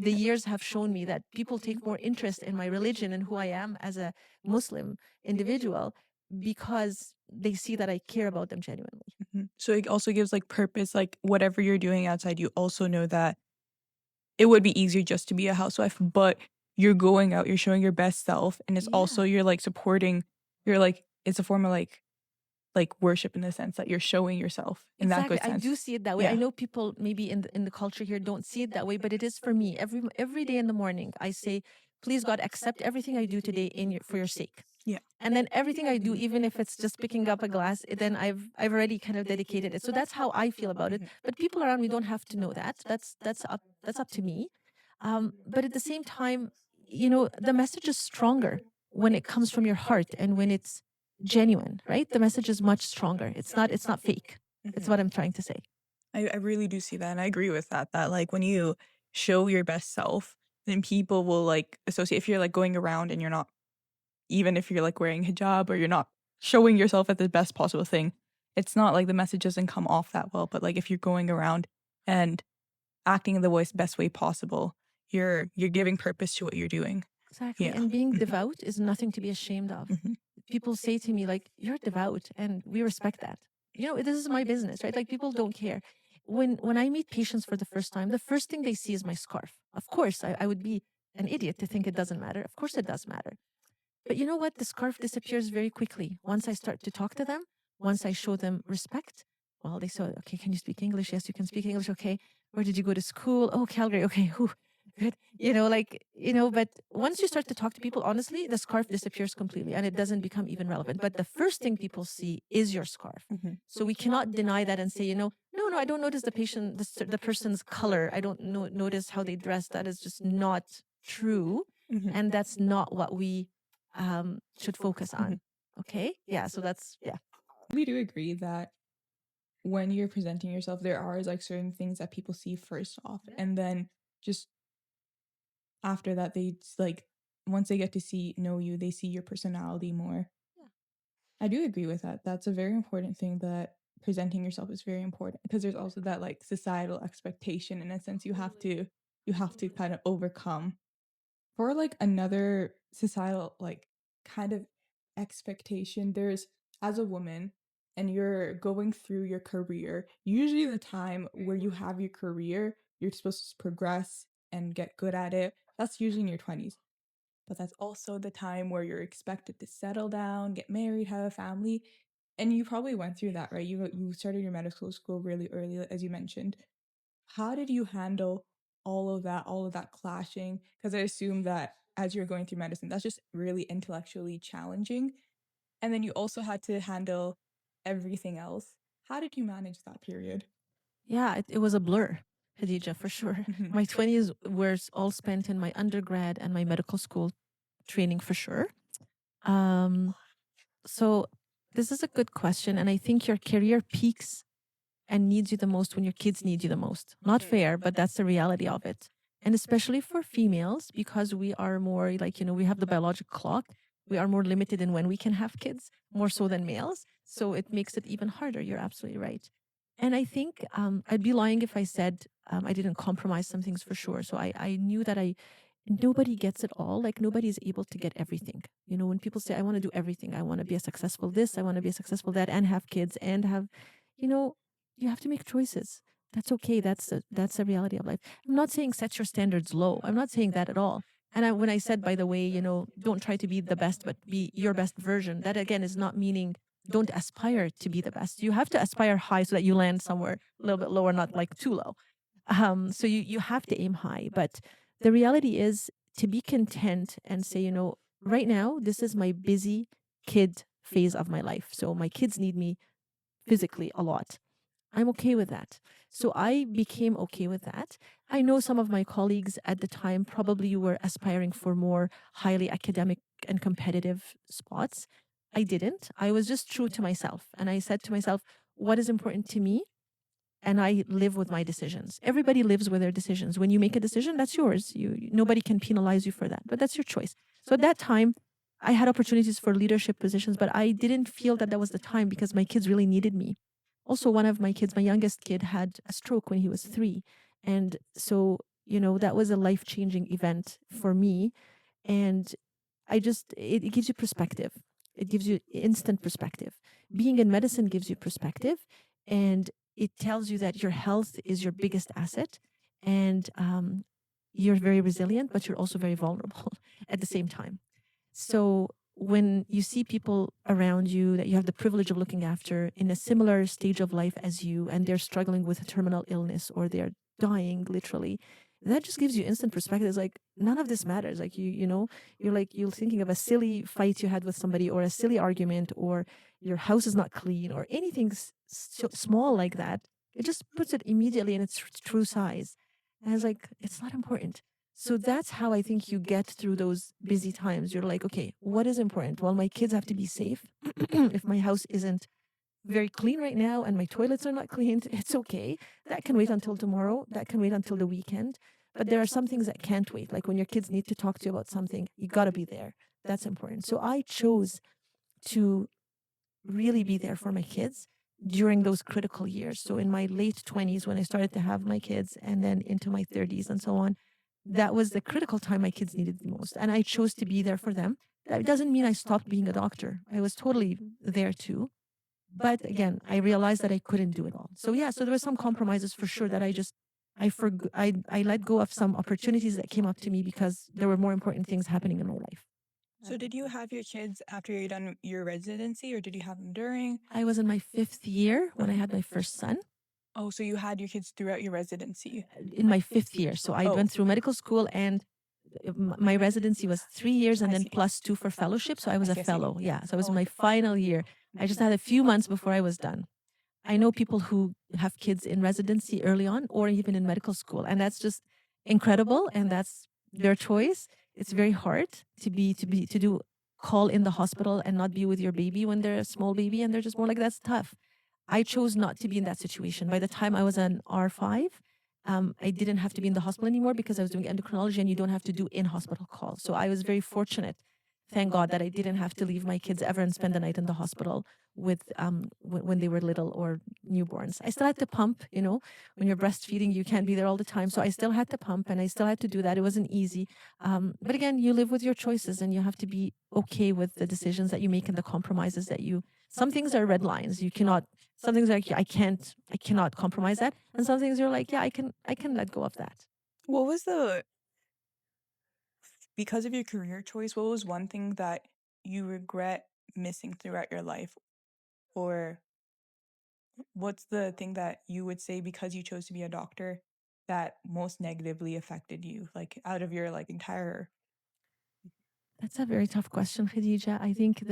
the years have shown me that people take more interest in my religion and who I am as a Muslim individual because they see that I care about them genuinely. So it also gives like purpose, like whatever you're doing outside, you also know that it would be easier just to be a housewife, but you're going out, you're showing your best self, and it's also you're like supporting, you're like it's a form of like worship in the sense that you're showing yourself in that good I sense. do see it that way. Yeah. I know people maybe in the culture here don't see it that way, but it is for me. Every day in the morning, I say, "Please God, accept everything I do today for your sake." Yeah. And then everything I do, even if it's just picking up a glass, then I've already kind of dedicated it. So that's how I feel about it. But people around me don't have to know that. That's up to me. But at the same time, the message is stronger when it comes from your heart and when it's genuine, right? The message is much stronger. It's not fake. It's what I'm trying to say. I really do see that, and I agree with that. That like when you show your best self, then people will like associate. If you're like going around and you're not, even if you're like wearing hijab or you're not showing yourself as the best possible thing, it's not like the message doesn't come off that well. But like if you're going around and acting in the best way possible, you're giving purpose to what you're doing. Exactly. Yeah. And being devout is nothing to be ashamed of. People say to me, like, "You're devout," and we respect that. This is my business, right? Like, people don't care. When I meet patients for the first time, the first thing they see is my scarf. Of course, I would be an idiot to think it doesn't matter. Of course, it does matter. But you know what? The scarf disappears very quickly. Once I start to talk to them, once I show them respect, well, they say, "Okay, can you speak English?" "Yes, you can speak English." "Okay, where did you go to school?" "Oh, Calgary." "Okay, whew, good." But once you start to talk to people, honestly, the scarf disappears completely and it doesn't become even relevant. But the first thing people see is your scarf. So we cannot deny that and say, no, I don't notice the person's color. I don't notice how they dress. That is just not true. And that's not what we should focus on. Okay. Yeah. So yeah. We do agree that when you're presenting yourself, there are like certain things that people see first off, and then just after that, they like once they get to know you, they see your personality more. Yeah. I do agree with that. That's a very important thing, that presenting yourself is very important, because there's also that like societal expectation in a sense you have to kind of overcome. For like another societal like kind of expectation, there's, as a woman and you're going through your career, usually the time where you have your career, you're supposed to progress and get good at it, that's usually in your 20s. But that's also the time where you're expected to settle down, get married, have a family. And you probably went through that, right? You started your medical school really early, as you mentioned. How did you handle all of that clashing? Because I assume that as you're going through medicine, that's just really intellectually challenging. And then you also had to handle everything else. How did you manage that period? Yeah, it was a blur, Khadija, for sure. My 20s were all spent in my undergrad and my medical school training, for sure. So this is a good question. And I think your career peaks and needs you the most when your kids need you the most. Not fair, but that's the reality of it. And especially for females, because we are more like, we have the biological clock, we are more limited in when we can have kids, more so than males. So it makes it even harder. You're absolutely right. And I think I'd be lying if I said I didn't compromise some things for sure. So I knew that nobody gets it all. Like nobody is able to get everything. When people say, "I want to do everything, I want to be a successful this, I want to be a successful that, and have kids and have," you have to make choices. That's okay. That's the reality of life. I'm not saying set your standards low. I'm not saying that at all. And when I said, by the way, don't try to be the best, but be your best version, that again is not meaning don't aspire to be the best. You have to aspire high so that you land somewhere a little bit lower, not like too low. So you have to aim high. But the reality is to be content and say, right now, this is my busy kid phase of my life. So my kids need me physically a lot. I'm okay with that. So I became okay with that. I know some of my colleagues at the time probably were aspiring for more highly academic and competitive spots. I didn't. I was just true to myself. And I said to myself, what is important to me? And I live with my decisions. Everybody lives with their decisions. When you make a decision, that's yours. Nobody can penalize you for that, but that's your choice. So at that time, I had opportunities for leadership positions, but I didn't feel that that was the time because my kids really needed me. Also, one of my kids, my youngest kid, had a stroke when he was 3. And so, that was a life changing event for me. And it gives you perspective. It gives you instant perspective. Being in medicine gives you perspective, and it tells you that your health is your biggest asset. And you're very resilient, but you're also very vulnerable at the same time. So when you see people around you that you have the privilege of looking after in a similar stage of life as you, and they're struggling with a terminal illness or they're dying literally, that just gives you instant perspective. It's like none of this matters. Like you're thinking of a silly fight you had with somebody or a silly argument or your house is not clean or anything small like that. It just puts it immediately in its true size. And it's like, it's not important. So that's how I think you get through those busy times. You're like, okay, what is important? Well, my kids have to be safe. If my house isn't very clean right now and my toilets are not cleaned, it's okay. That can wait until tomorrow. That can wait until the weekend. But there are some things that can't wait. Like when your kids need to talk to you about something, you got to be there. That's important. So I chose to really be there for my kids during those critical years. So in my late 20s, when I started to have my kids, and then into my 30s and so on, that was the critical time my kids needed the most. And I chose to be there for them. That doesn't mean I stopped being a doctor. I was totally there too. But again, I realized that I couldn't do it all. So yeah, so there were some compromises for sure that I let go of some opportunities that came up to me because there were more important things happening in my life. So did you have your kids after you're done your residency, or did you have them during? I was in my 5th year when I had my first son. Oh, so you had your kids throughout your residency. In my 5th year. So I went through medical school, and my residency was 3 years and then +2 for fellowship. So I was a fellow. Yeah. So I was in my final year. I just had a few months before I was done. I know people who have kids in residency early on or even in medical school, and that's just incredible, and that's their choice. It's very hard to do call in the hospital and not be with your baby when they're a small baby and they're just more like, that's tough. I chose not to be in that situation. By the time I was an R5, I didn't have to be in the hospital anymore because I was doing endocrinology and you don't have to do in-hospital calls. So I was very fortunate, thank God, that I didn't have to leave my kids ever and spend the night in the hospital with when they were little or newborns. I still had to pump, when you're breastfeeding, you can't be there all the time. So I still had to pump and I still had to do that. It wasn't easy. But again, you live with your choices and you have to be okay with the decisions that you make and the compromises that some things are red lines. Some things are like, I cannot compromise that. And some things you're like, yeah, I can let go of that. What was because of your career choice, what was one thing that you regret missing throughout your life? Or what's the thing that you would say because you chose to be a doctor that most negatively affected you, like out of your entire? That's a very tough question, Khadija. I think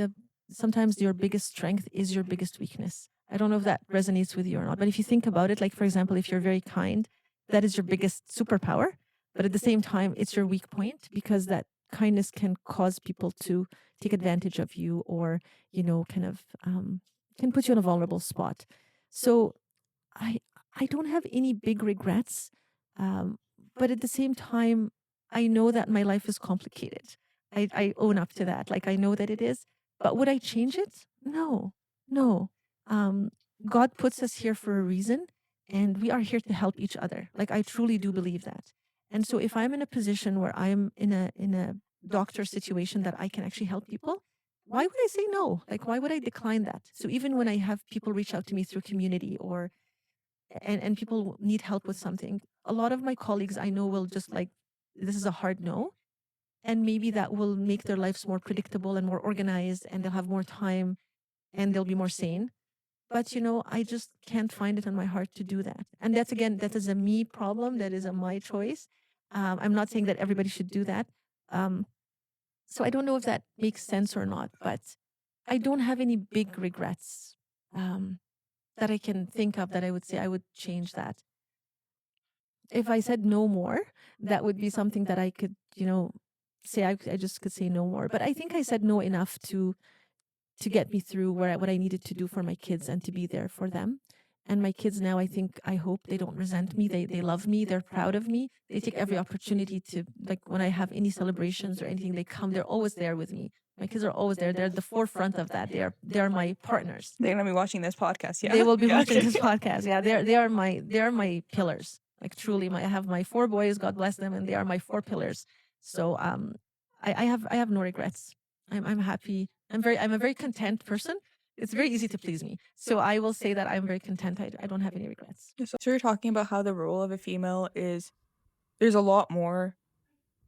sometimes your biggest strength is your biggest weakness. I don't know if that resonates with you or not, but if you think about it, like for example, if you're very kind, that is your biggest superpower. But at the same time, it's your weak point because that kindness can cause people to take advantage of you or, kind of can put you in a vulnerable spot. So I don't have any big regrets, but at the same time, I know that my life is complicated. I own up to that. Like I know that it is, but would I change it? No, no. God puts us here for a reason, and we are here to help each other. Like I truly do believe that. And so if I'm in a position where I'm in a doctor situation that I can actually help people, why would I say no? Like why would I decline that? So even when I have people reach out to me through community or and people need help with something, a lot of my colleagues I know will just like, this is a hard no. And maybe that will make their lives more predictable and more organized, and they'll have more time and they'll be more sane. But, I just can't find it in my heart to do that. And that's, again, that is a me problem. That is a my choice. I'm not saying that everybody should do that. So I don't know if that makes sense or not, but I don't have any big regrets. That I can think of that I would say I would change that. If I said no more, that would be something that I could, say I just could say no more. But I think I said no enough to get me through what I needed to do for my kids and to be there for them. And my kids now, I hope they don't resent me. They love me. They're proud of me. They take every opportunity to, like when I have any celebrations or anything, they come, they're always there with me. My kids are always there. They're at the forefront of that. They are my partners. They're gonna be watching this podcast. Yeah, They will be Yeah, watching okay. this podcast. Yeah, they are my pillars. Like truly, I have my 4 boys. God bless them, and they are my 4 pillars. So I have no regrets. I'm happy. I'm a very content person. It's very easy to please me. So I will say that I'm very content. I don't have any regrets. So you're talking about how the role of a female is there's a lot more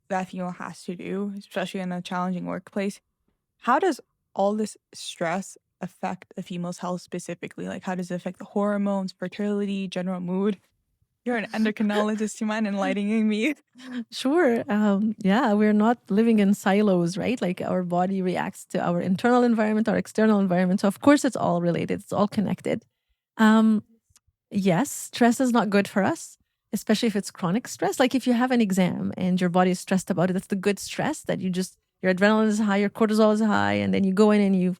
that a female has to do, especially in a challenging workplace. How does all this stress affect a female's health specifically? Like, how does it affect the hormones, fertility, general mood? You're an endocrinologist. Do you mind enlightening me? Sure. Yeah, we're not living in silos, right? Like our body reacts to our internal environment, our external environment. So of course it's all related. It's all connected. Yes, stress is not good for us, especially if it's chronic stress. Like if you have an exam and your body is stressed about it, that's the good stress that your adrenaline is high, your cortisol is high, and then you go in and you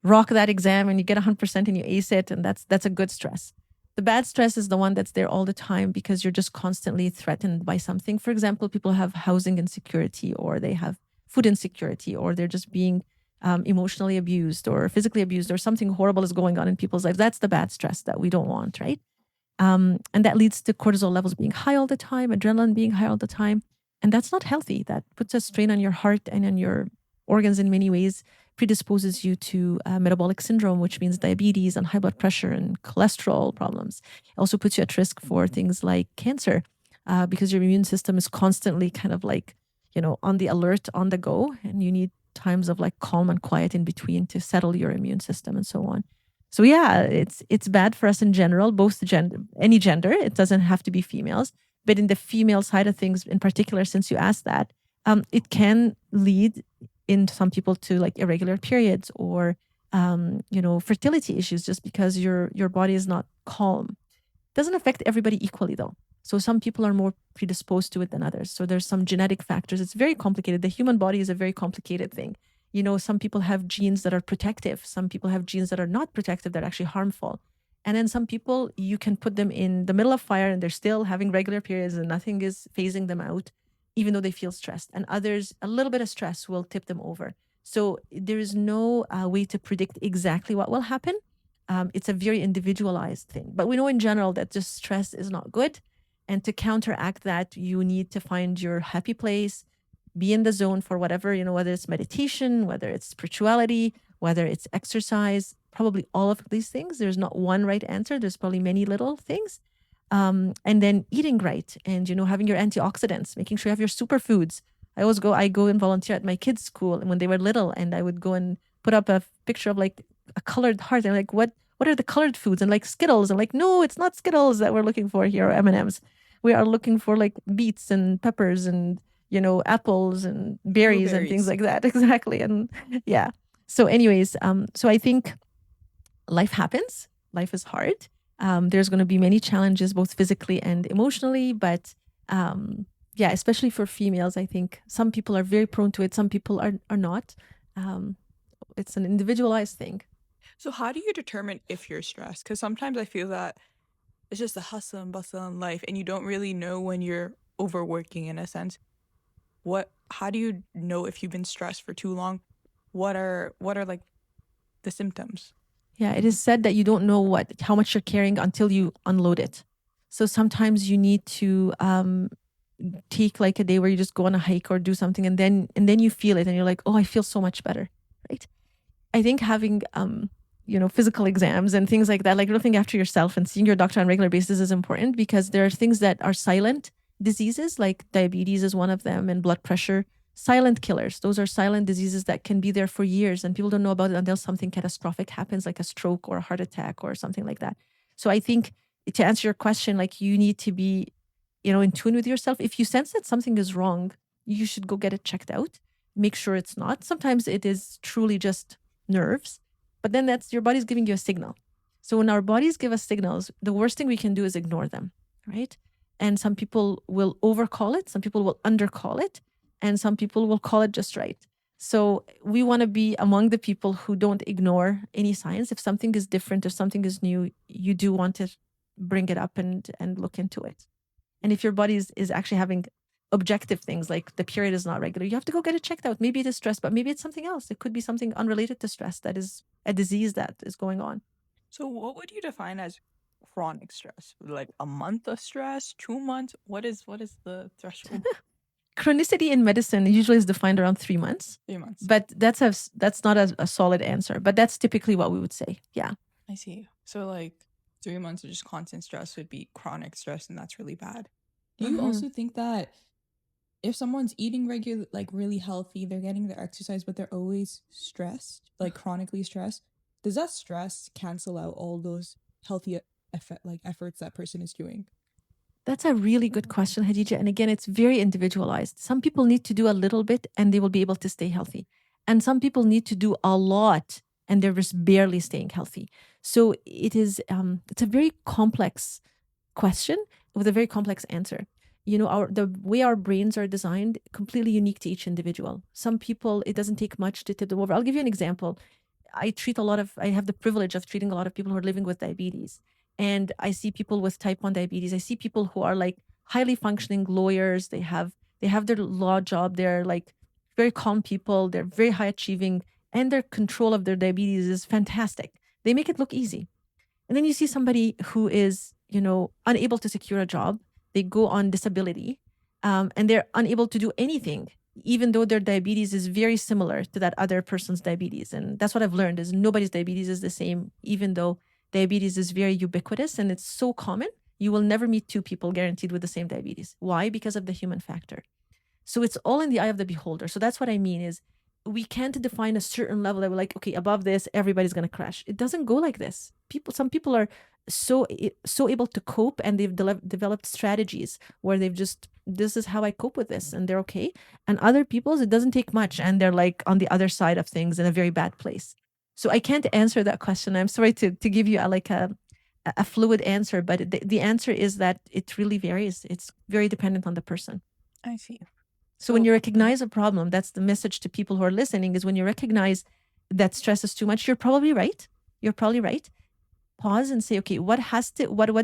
rock that exam and you get 100% and you ace it, and that's a good stress. The bad stress is the one that's there all the time because you're just constantly threatened by something. For example, people have housing insecurity, or they have food insecurity, or they're just being emotionally abused or physically abused, or something horrible is going on in people's lives. That's the bad stress that we don't want, right? And that leads to cortisol levels being high all the time, adrenaline being high all the time. And that's not healthy. That puts a strain on your heart and on your organs in many ways, predisposes you to metabolic syndrome, which means diabetes and high blood pressure and cholesterol problems. It also puts you at risk for things like cancer because your immune system is constantly kind of like, on the alert, on the go, and you need times of like calm and quiet in between to settle your immune system and so on. So yeah, it's bad for us in general, both any gender. It doesn't have to be females, but in the female side of things, in particular, since you asked that, it can lead in some people to like irregular periods or fertility issues, just because your body is not calm. It doesn't affect everybody equally though. So some people are more predisposed to it than others. So there's some genetic factors. It's very complicated. The human body is a very complicated thing. Some people have genes that are protective. Some people have genes that are not protective, that are actually harmful. And then some people, you can put them in the middle of fire and they're still having regular periods and nothing is phasing them out, even though they feel stressed. And others, a little bit of stress will tip them over. So there is no way to predict exactly what will happen. It's a very individualized thing. But we know in general that just stress is not good. And to counteract that, you need to find your happy place, be in the zone for whatever, whether it's meditation, whether it's spirituality, whether it's exercise, probably all of these things. There's not one right answer. There's probably many little things. And then eating right and, having your antioxidants, making sure you have your superfoods. I go and volunteer at my kids' school, and when they were little, and I would go and put up a picture of like a colored heart. And like, what are the colored foods? And like Skittles. And like, no, it's not Skittles that we're looking for here, or M&Ms. We are looking for like beets and peppers and apples and berries and things like that. Exactly. And yeah. So anyways, so I think life happens. Life is hard. There's going to be many challenges, both physically and emotionally. But yeah, especially for females, I think some people are very prone to it. Some people are not. It's an individualized thing. So how do you determine if you're stressed? Because sometimes I feel that it's just a hustle and bustle in life, and you don't really know when you're overworking in a sense. How do you know if you've been stressed for too long? What are like the symptoms? Yeah, it is said that you don't know how much you're carrying until you unload it. So sometimes you need to take like a day where you just go on a hike or do something, and then you feel it and you're like, oh, I feel so much better, right? I think having physical exams and things like that, like looking after yourself and seeing your doctor on a regular basis is important, because there are things that are silent diseases, like diabetes is one of them, and blood pressure. Silent killers. Those are silent diseases that can be there for years and people don't know about it until something catastrophic happens, like a stroke or a heart attack or something like that. So I think, to answer your question, like you need to be, in tune with yourself. If you sense that something is wrong, you should go get it checked out. Make sure it's not. Sometimes it is truly just nerves, but then that's your body's giving you a signal. So when our bodies give us signals, the worst thing we can do is ignore them, right? And some people will overcall it. Some people will undercall it. And some people will call it just right. So we want to be among the people who don't ignore any signs. If something is different, if something is new, you do want to bring it up and look into it. And if your body is actually having objective things like the period is not regular. You have to go get it checked out. Maybe it is stress, but maybe it's something else. It could be something unrelated to stress that is a disease that is going on. So, what would you define as chronic stress? Like a month of stress, 2 months? What is the threshold? Chronicity in medicine usually is defined around 3 months. 3 months. But that's not a solid answer. But that's typically what we would say. Yeah. I see. So, like 3 months of just constant stress would be chronic stress, and that's really bad. Do you also think that if someone's eating regular, like really healthy, they're getting their exercise, but they're always stressed, like chronically stressed, does that stress cancel out all those healthy efforts that person is doing? That's a really good question, Hadija. And again, it's very individualized. Some people need to do a little bit and they will be able to stay healthy. And some people need to do a lot and they're just barely staying healthy. So it's a very complex question with a very complex answer. The way our brains are designed, completely unique to each individual. Some people, it doesn't take much to tip them over. I'll give you an example. I have the privilege of treating a lot of people who are living with diabetes. And I see people with type 1 diabetes. I see people who are like highly functioning lawyers. They have their law job. They're like very calm people. They're very high achieving and their control of their diabetes is fantastic. They make it look easy. And then you see somebody who is, unable to secure a job. They go on disability and they're unable to do anything, even though their diabetes is very similar to that other person's diabetes. And that's what I've learned is nobody's diabetes is the same, even though diabetes is very ubiquitous and it's so common. You will never meet two people guaranteed with the same diabetes. Why? Because of the human factor. So it's all in the eye of the beholder. So that's what I mean is we can't define a certain level that we're like, okay, above this, everybody's going to crash. It doesn't go like this. Some people are so able to cope and they've developed strategies where they've just, this is how I cope with this and they're okay. And other people's, it doesn't take much and they're like on the other side of things in a very bad place. So I can't answer that question. I'm sorry to give you a fluid answer, but the answer is that it really varies. It's very dependent on the person. I see. So when you recognize a problem, that's the message to people who are listening is when you recognize that stress is too much, you're probably right. Pause and say, okay, what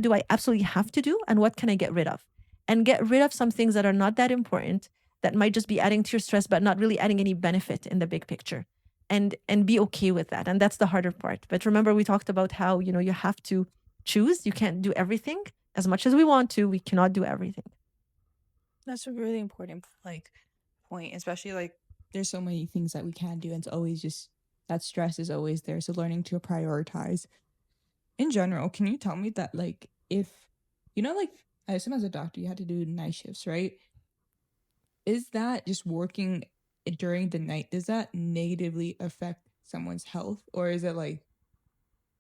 do I absolutely have to do? And what can I get rid of? And get rid of some things that are not that important, that might just be adding to your stress, but not really adding any benefit in the big picture. And be okay with that. And that's the harder part. But remember, we talked about how, you have to choose. You can't do everything. As much as we want to, we cannot do everything. That's a really important point, especially there's so many things that we can do, and it's always just that stress is always there. So learning to prioritize. In general, can you tell me that if I assume as a doctor you had to do night shifts, right? Is that just working during the night? Does that negatively affect someone's health, or is it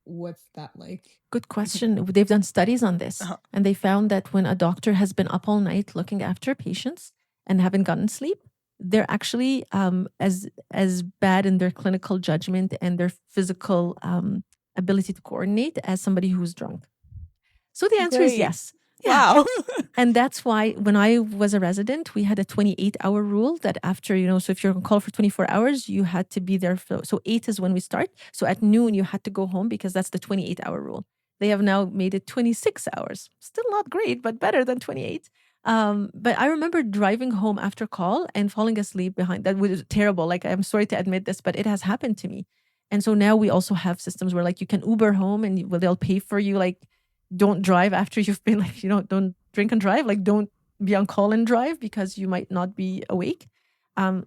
what's that like? Good question. They've done studies on this, and they found that when a doctor has been up all night looking after patients and haven't gotten sleep, they're actually as bad in their clinical judgment and their physical ability to coordinate as somebody who's drunk. So the answer is yes. Yeah. Wow. And that's why when I was a resident, we had a 28-hour rule that after, so if you're on call for 24 hours, you had to be there. So 8 is when we start. So at noon, you had to go home because that's the 28-hour rule. They have now made it 26 hours. Still not great, but better than 28. But I remember driving home after call and falling asleep behind. That was terrible. I'm sorry to admit this, but it has happened to me. And so now we also have systems where you can Uber home and they'll pay for you. Don't drive after you've been don't drink and drive. Don't be on call and drive because you might not be awake.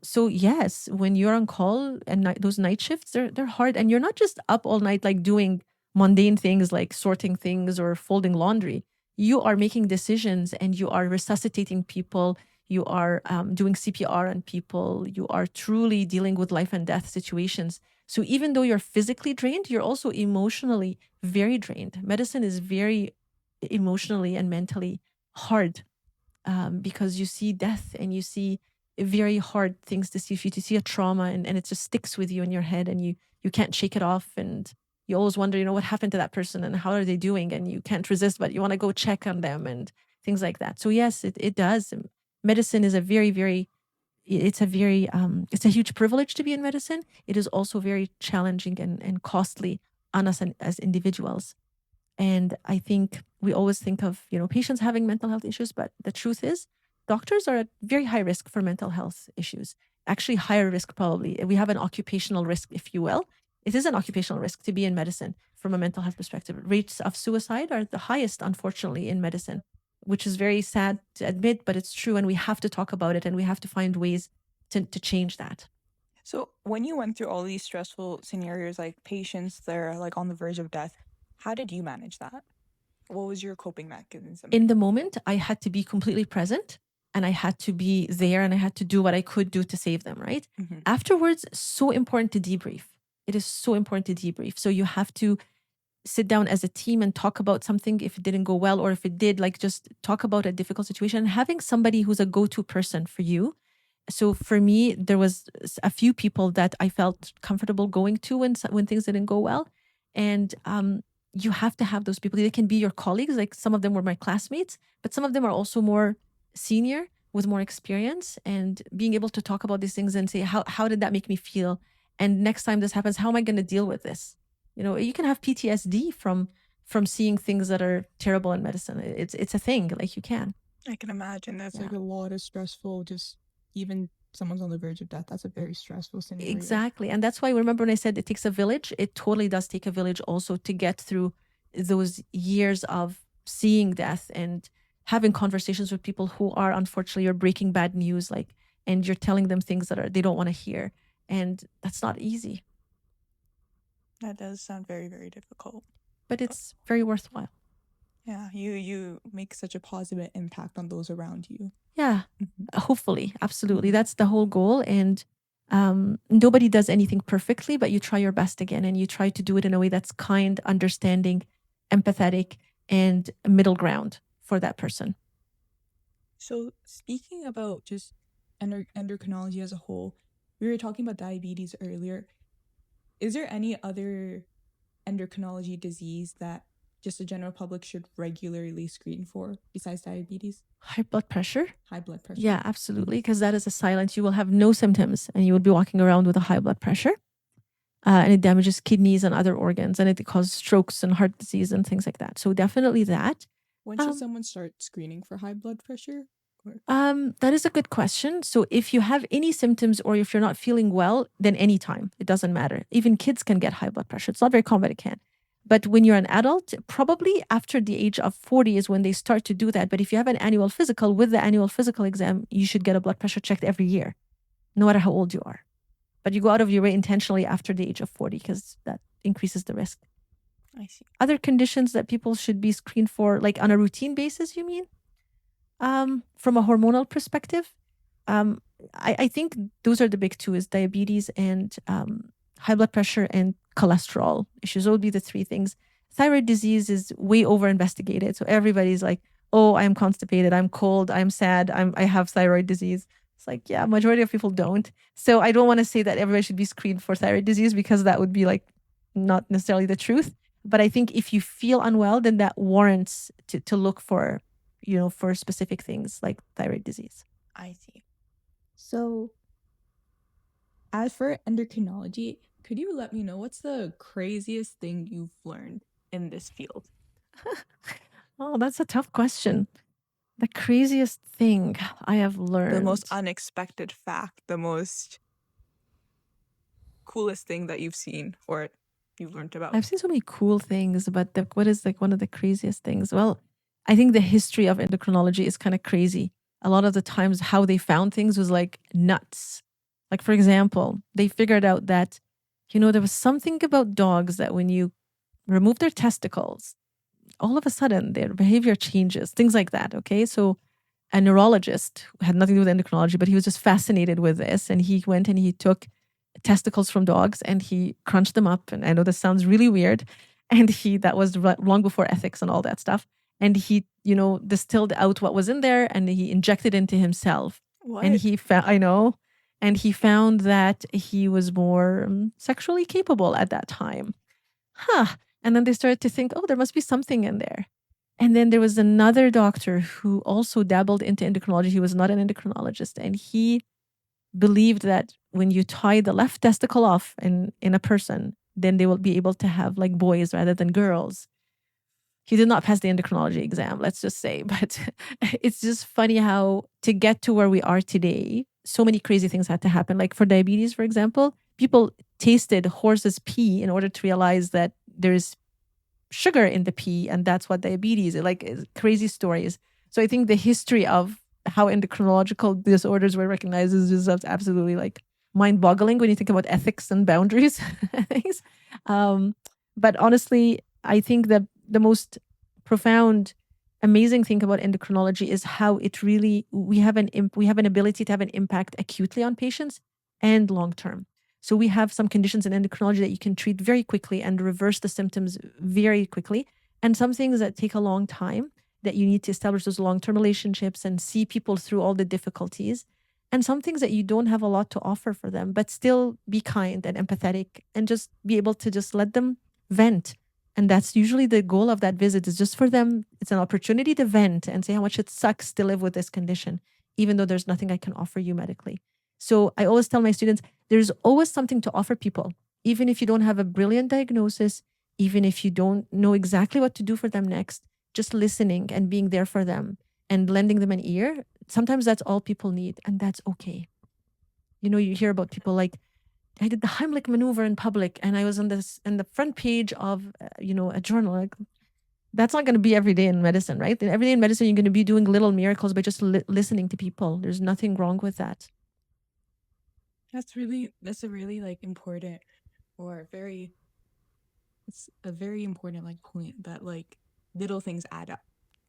So yes, when you're on call and those night shifts, they're hard. And you're not just up all night, doing mundane things like sorting things or folding laundry. You are making decisions and you are resuscitating people. You are doing CPR on people. You are truly dealing with life and death situations. So even though you're physically drained, you're also emotionally very drained. Medicine is very emotionally and mentally hard because you see death and you see very hard things to see. If you to see a trauma and it just sticks with you in your head and you can't shake it off. And you always wonder, what happened to that person and how are they doing? And you can't resist, but you want to go check on them and things like that. So yes, it does. Medicine is it's a huge privilege to be in medicine. It is also very challenging and costly on us as individuals. And I think we always think of, patients having mental health issues, but the truth is doctors are at very high risk for mental health issues. Actually, higher risk probably. We have an occupational risk, if you will. It is an occupational risk to be in medicine from a mental health perspective. Rates of suicide are the highest, unfortunately, in medicine, which is very sad to admit, but it's true. And we have to talk about it and we have to find ways to change that. So when you went through all these stressful scenarios, like patients that are like on the verge of death, how did you manage that? What was your coping mechanism? In the moment, I had to be completely present and I had to be there and I had to do what I could do to save them, right? Mm-hmm. Afterwards, so important to debrief. It is so important to debrief. So you have to sit down as a team and talk about something if it didn't go well, or if it did, like just talk about a difficult situation. Having somebody who's a go-to person for you. So for me, there was a few people that I felt comfortable going to when things didn't go well, and you have to have those people. They can be your colleagues, like some of them were my classmates, but some of them are also more senior with more experience, and being able to talk about these things and say, how did that make me feel? And next time this happens, how am I going to deal with this? You know, you can have PTSD from seeing things that are terrible in medicine. It's a thing, like you can. I can imagine that's Yeah. like a lot of stressful, just even someone's on the verge of death. That's a very stressful scenario. Exactly. And that's why, remember when I said it takes a village? It totally does take a village also to get through those years of seeing death and having conversations with people who are, unfortunately, you're breaking bad news, like, and you're telling them things that they don't want to hear. And that's not easy, That does sound very, very difficult. but it's very worthwhile. Yeah, you make such a positive impact on those around you. Yeah, Mm-hmm. hopefully. Absolutely. Mhm. That's the whole goal. And nobody does anything perfectly, but you try your best again and you try to do it in a way that's kind, understanding, empathetic, and middle ground for that person. So speaking about just endocrinology as a whole, we were talking about diabetes earlier. Is there any other endocrinology disease that just the general public should regularly screen for besides diabetes? High blood pressure? High blood pressure. Yeah, absolutely. Because that is a silent, you will have no symptoms and you will be walking around with a high blood pressure. And it damages kidneys and other organs, and it causes strokes and heart disease and things like that. So definitely that. When should someone start screening for high blood pressure? That is a good question. So if you have any symptoms or if you're not feeling well, then anytime, it doesn't matter. Even kids can get high blood pressure. It's not very common, but it can. But when you're an adult, probably after the age of 40 is when they start to do that. But if you have an annual physical, with the annual physical exam, you should get a blood pressure checked every year, no matter how old you are. But you go out of your way intentionally after the age of 40 because that increases the risk. I see. Other conditions that people should be screened for, like on a routine basis, you mean? From a hormonal perspective, I think those are the big two: is diabetes and high blood pressure and cholesterol issues. Those would be the three things. Thyroid disease is way over investigated, so everybody's like, "Oh, I'm constipated, I'm cold, I'm sad, I have thyroid disease." It's like, yeah, majority of people don't. So I don't want to say that everybody should be screened for thyroid disease because that would be like not necessarily the truth. But I think if you feel unwell, then that warrants to look for, for specific things like thyroid disease. I see. So, as for endocrinology, could you let me know what's the craziest thing you've learned in this field? Oh, that's a tough question. The craziest thing I have learned. The most unexpected fact, the most coolest thing that you've seen or you've learned about. I've seen so many cool things, but what is like one of the craziest things? Well, I think the history of endocrinology is kind of crazy. A lot of the times how they found things was like nuts. Like, for example, they figured out that, there was something about dogs that when you remove their testicles, all of a sudden their behavior changes, things like that. Okay. So a neurologist who had nothing to do with endocrinology, but he was just fascinated with this. And he went and he took testicles from dogs and he crunched them up. And I know this sounds really weird. And that was long before ethics and all that stuff. And he, distilled out what was in there and he injected into himself. What? And he found, I know, and he found that he was more sexually capable at that time. And then they started to think, oh, there must be something in there. And then there was another doctor who also dabbled into endocrinology. He was not an endocrinologist. And he believed that when you tie the left testicle off in a person, then they will be able to have like boys rather than girls. he did not pass the endocrinology exam, let's just say. But it's just funny how to get to where we are today, so many crazy things had to happen. Like for diabetes, for example, people tasted horse's pee in order to realize that there's sugar in the pee, and that's what diabetes is. Like crazy stories. So I think the history of how endocrinological disorders were recognized is just absolutely like mind-boggling when you think about ethics and boundaries. Things. But honestly, I think that the most profound, amazing thing about endocrinology is how it really we have an ability to have an impact acutely on patients and long term. So we have some conditions in endocrinology that you can treat very quickly and reverse the symptoms very quickly, and some things that take a long time that you need to establish those long-term relationships and see people through all the difficulties, and some things that you don't have a lot to offer for them, but still be kind and empathetic and just be able to just let them vent. And that's usually the goal of that visit, is just for them. It's an opportunity to vent and say how much it sucks to live with this condition, even though there's nothing I can offer you medically. So I always tell my students, there's always something to offer people, even if you don't have a brilliant diagnosis, even if you don't know exactly what to do for them next, just listening and being there for them and lending them an ear. Sometimes that's all people need, and that's okay. You know, you hear about people like, I did the Heimlich maneuver in public, and I was on the front page of a journal. Like, that's not going to be every day in medicine, right? And every day in medicine, you're going to be doing little miracles by just listening to people. There's nothing wrong with that. That's a really like important or very, it's a very important like point that like little things add up.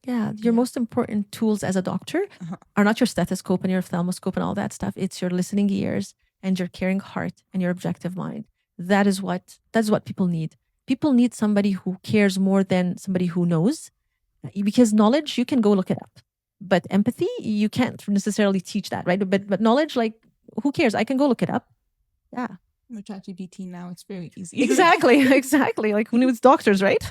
Yeah, your most important tools as a doctor are not your stethoscope and your ophthalmoscope and all that stuff. It's your listening ears and your caring heart and your objective mind. That's what people need. People need somebody who cares more than somebody who knows, because knowledge, you can go look it up, but empathy, you can't necessarily teach that, right? But knowledge, like, who cares? I can go look it up. Yeah. With ChatGPT now, it's very easy. Exactly. Like, who needs doctors, right?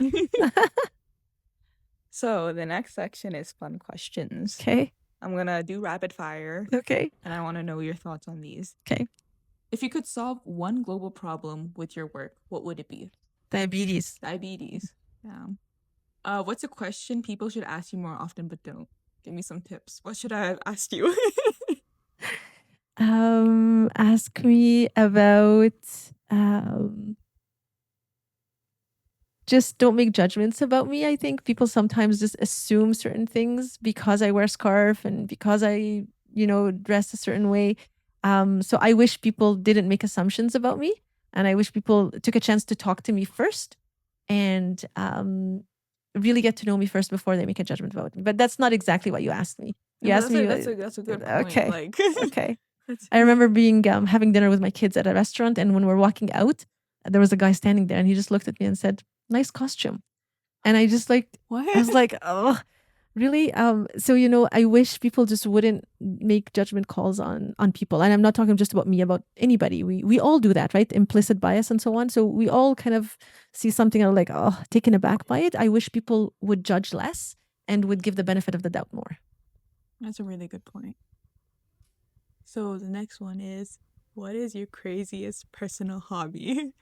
So the next section is fun questions. Okay. I'm going to do rapid fire. Okay. And I want to know your thoughts on these. Okay. If you could solve one global problem with your work, what would it be? Diabetes. Yeah. What's a question people should ask you more often but don't? Give me some tips. What should I have asked you? Ask me about just don't make judgments about me. I think people sometimes just assume certain things because I wear a scarf and because I, dress a certain way. So I wish people didn't make assumptions about me, and I wish people took a chance to talk to me first and really get to know me first before they make a judgment about me. But that's not exactly what you asked me. You asked me. That's a good point. Okay. Like, okay. I remember being having dinner with my kids at a restaurant, and when we're walking out, there was a guy standing there, and he just looked at me and said, "Nice costume." And I just like, what? I was like, oh, really? So I wish people just wouldn't make judgment calls on people. And I'm not talking just about me, about anybody. We all do that, right? Implicit bias and so on. So we all kind of see something and are like, oh, taken aback by it. I wish people would judge less and would give the benefit of the doubt more. That's a really good point. So the next one is, what is your craziest personal hobby?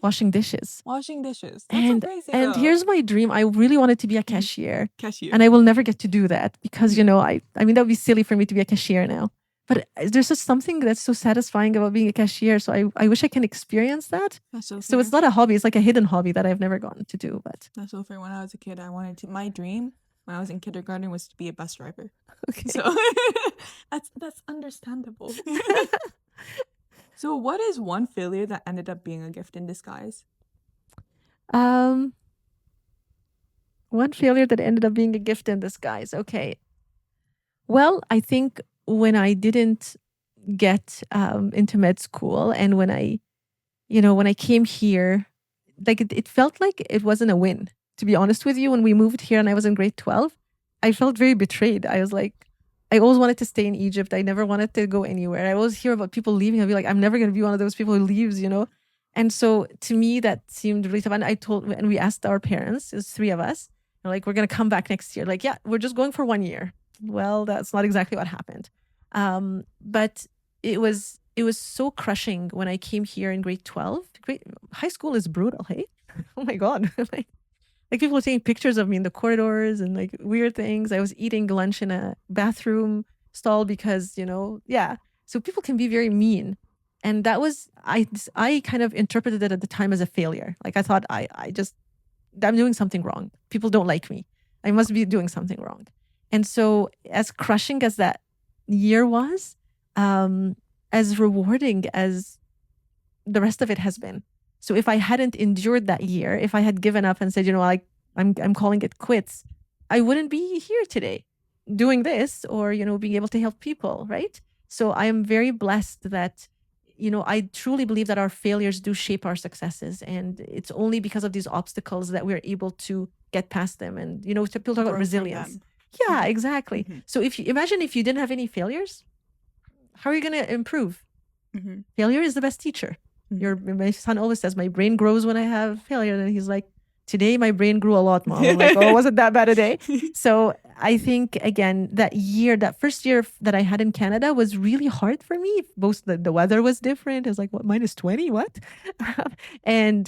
Washing dishes. That's and so crazy. And here's my dream. I really wanted to be a cashier. Cashier. And I will never get to do that because, I mean, that would be silly for me to be a cashier now. But there's just something that's so satisfying about being a cashier. So I wish I can experience that. That's so fair. So it's not a hobby. It's like a hidden hobby that I've never gotten to do. But that's so fair. When I was a kid, my dream when I was in kindergarten was to be a bus driver. Okay. So that's understandable. So what is one failure that ended up being a gift in disguise? One failure that ended up being a gift in disguise. Okay. Well, I think when I didn't get into med school, and when I came here, like it felt like it wasn't a win. To be honest with you, when we moved here and I was in grade 12, I felt very betrayed. I was like, I always wanted to stay in Egypt. I never wanted to go anywhere. I always hear about people leaving. I'd be like, I'm never going to be one of those people who leaves, And so to me, that seemed really tough. And we asked our parents, it was 3 of us, like, we're going to come back next year. Like, yeah, we're just going for 1 year. Well, that's not exactly what happened. But it was so crushing when I came here in grade 12. High school is brutal, hey? Oh my God. Like people were taking pictures of me in the corridors and like weird things. I was eating lunch in a bathroom stall because, yeah. So people can be very mean. And that was, I kind of interpreted it at the time as a failure. Like I thought I'm doing something wrong. People don't like me. I must be doing something wrong. And so as crushing as that year was, as rewarding as the rest of it has been. So if I hadn't endured that year, if I had given up and said, I'm calling it quits, I wouldn't be here today doing this or, being able to help people, right? So I am very blessed that, I truly believe that our failures do shape our successes. And it's only because of these obstacles that we're able to get past them. And, people talk about resilience. Yeah, exactly. Mm-hmm. So if you didn't have any failures, how are you going to improve? Mm-hmm. Failure is the best teacher. My son always says, my brain grows when I have failure. And he's like, today my brain grew a lot, Mom. I'm like, oh, wasn't that bad a day? So I think, again, that first year that I had in Canada was really hard for me. Both the weather was different. It was like, what, -20? What? And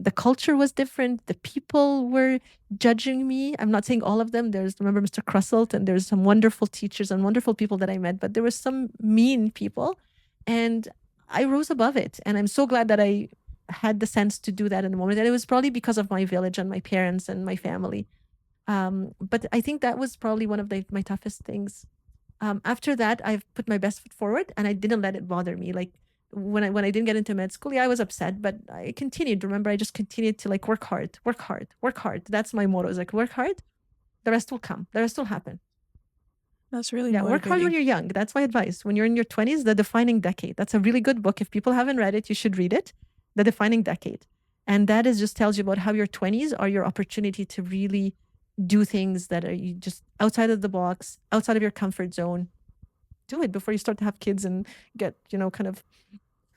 the culture was different. The people were judging me. I'm not saying all of them. Remember Mr. Crusselt, and there's some wonderful teachers and wonderful people that I met, but there were some mean people. And I rose above it. And I'm so glad that I had the sense to do that in the moment. And it was probably because of my village and my parents and my family. But I think that was probably one of my toughest things. After that, I've put my best foot forward and I didn't let it bother me. Like when I didn't get into med school, yeah, I was upset, but I continued. Remember, I just continued to like work hard. That's my motto, is like work hard. The rest will come. The rest will happen. That's really motivating. Work hard when you're young. That's my advice. When you're in your 20s, The Defining Decade. That's a really good book. If people haven't read it, you should read it. The Defining Decade. And that just tells you about how your 20s are your opportunity to really do things that are just outside of the box, outside of your comfort zone. Do it before you start to have kids and get, kind of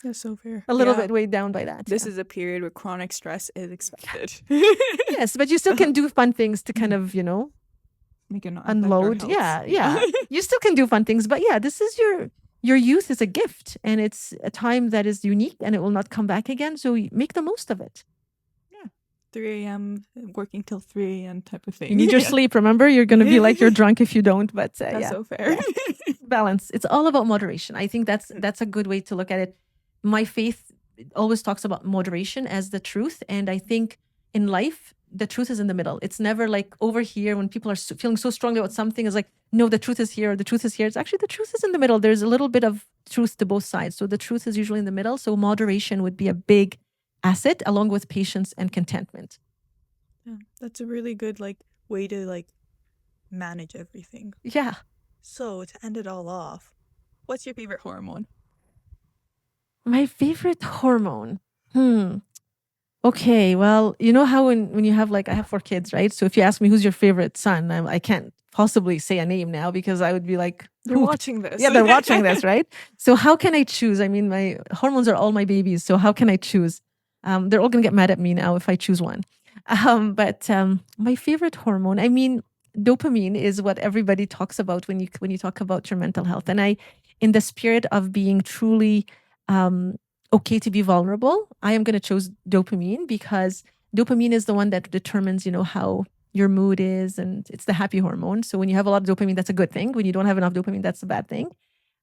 that's so fair. A little bit weighed down by that. This is a period where chronic stress is expected. Yes, but you still can do fun things to kind of, make it unload. Yeah. You still can do fun things, but yeah, this is your youth is a gift, and it's a time that is unique and it will not come back again. So make the most of it. 3 a.m. working till 3 a.m. type of thing. You need your sleep. Remember, you're going to be like you're drunk if you don't. But that's so fair. Balance. It's all about moderation. I think that's a good way to look at it. My faith always talks about moderation as the truth, and I think in life the truth is in the middle. It's never like over here when people are feeling so strongly about something. It's like, no, the truth is here, or the truth is here. It's actually the truth is in the middle. There's a little bit of truth to both sides. So the truth is usually in the middle. So moderation would be a big asset, along with patience and contentment. Yeah, that's a really good way to manage everything. Yeah. So to end it all off, what's your favorite hormone? My favorite hormone. Okay, well, you know how when you have I have 4 kids, right? So if you ask me who's your favorite son, I can't possibly say a name now because I would be like, they're watching this. Yeah, they're watching this, right? So how can I choose? I mean, my hormones are all my babies. So how can I choose? They're all going to get mad at me now if I choose one. But my favorite hormone, I mean, dopamine is what everybody talks about when you talk about your mental health. And in the spirit of being truly okay to be vulnerable, I am going to choose dopamine because dopamine is the one that determines, how your mood is, and it's the happy hormone. So when you have a lot of dopamine, that's a good thing. When you don't have enough dopamine, that's a bad thing.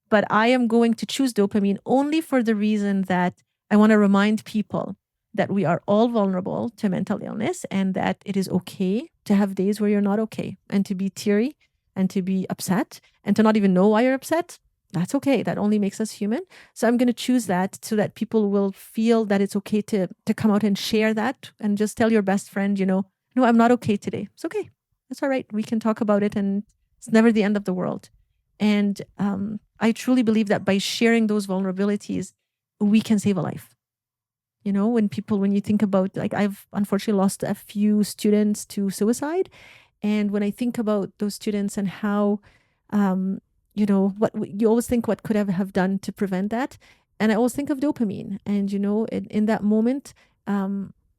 But I am going to choose dopamine only for the reason that I want to remind people that we are all vulnerable to mental illness and that it is okay to have days where you're not okay and to be teary and to be upset and to not even know why you're upset. That's okay. That only makes us human. So I'm going to choose that so that people will feel that it's okay to come out and share that and just tell your best friend, no, I'm not okay today. It's okay. It's all right. We can talk about it and it's never the end of the world. And I truly believe that by sharing those vulnerabilities, we can save a life. When you think about, I've unfortunately lost a few students to suicide. And when I think about those students and how, what you always think what could have done to prevent that. And I always think of dopamine. And, in that moment,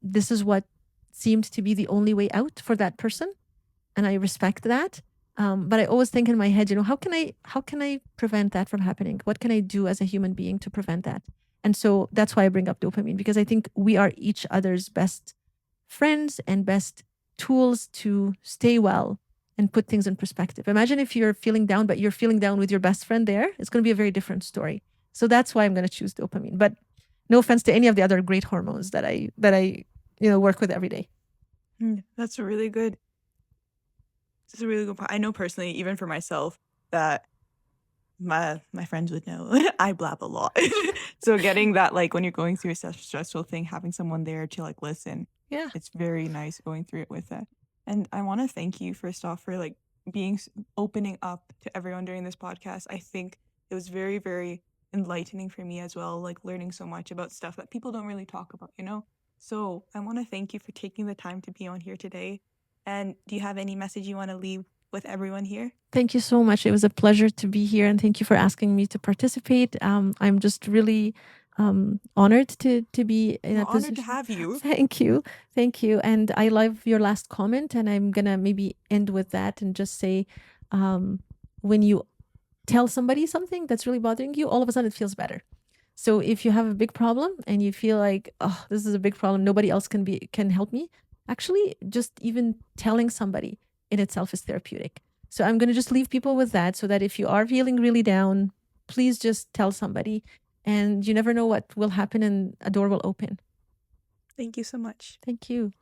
this is what seemed to be the only way out for that person. And I respect that. But I always think in my head, how can I prevent that from happening? What can I do as a human being to prevent that? And so that's why I bring up dopamine, because I think we are each other's best friends and best tools to stay well and put things in perspective. Imagine if you're feeling down, but you're feeling down with your best friend there. It's going to be a very different story. So that's why I'm going to choose dopamine. But no offense to any of the other great hormones that I work with every day. That's a really good. It's a really good point. I know personally, even for myself, that my friends would know I blab a lot. So getting that, like, when you're going through a stressful thing, having someone there to like listen, Yeah, it's very nice going through it with that. And I want to thank you first off for like opening up to everyone during this podcast. I think it was very, very enlightening for me as well, like learning so much about stuff that people don't really talk about, you know? So I want to thank you for taking the time to be on here today. And do you have any message you want to leave with everyone here? thank you so much. It was a pleasure to be here, and thank you for asking me to participate. I'm just really honored to be in We're a honored position. to have you. Thank you. And I love your last comment, and I'm gonna maybe end with that and just say, when you tell somebody something that's really bothering you, all of a sudden it feels better. So if you have a big problem and you feel like, oh, this is a big problem, nobody else can help me, actually just even telling somebody in itself is therapeutic. So I'm going to just leave people with that, so that if you are feeling really down, please just tell somebody, and you never know what will happen and a door will open. Thank you so much. Thank you.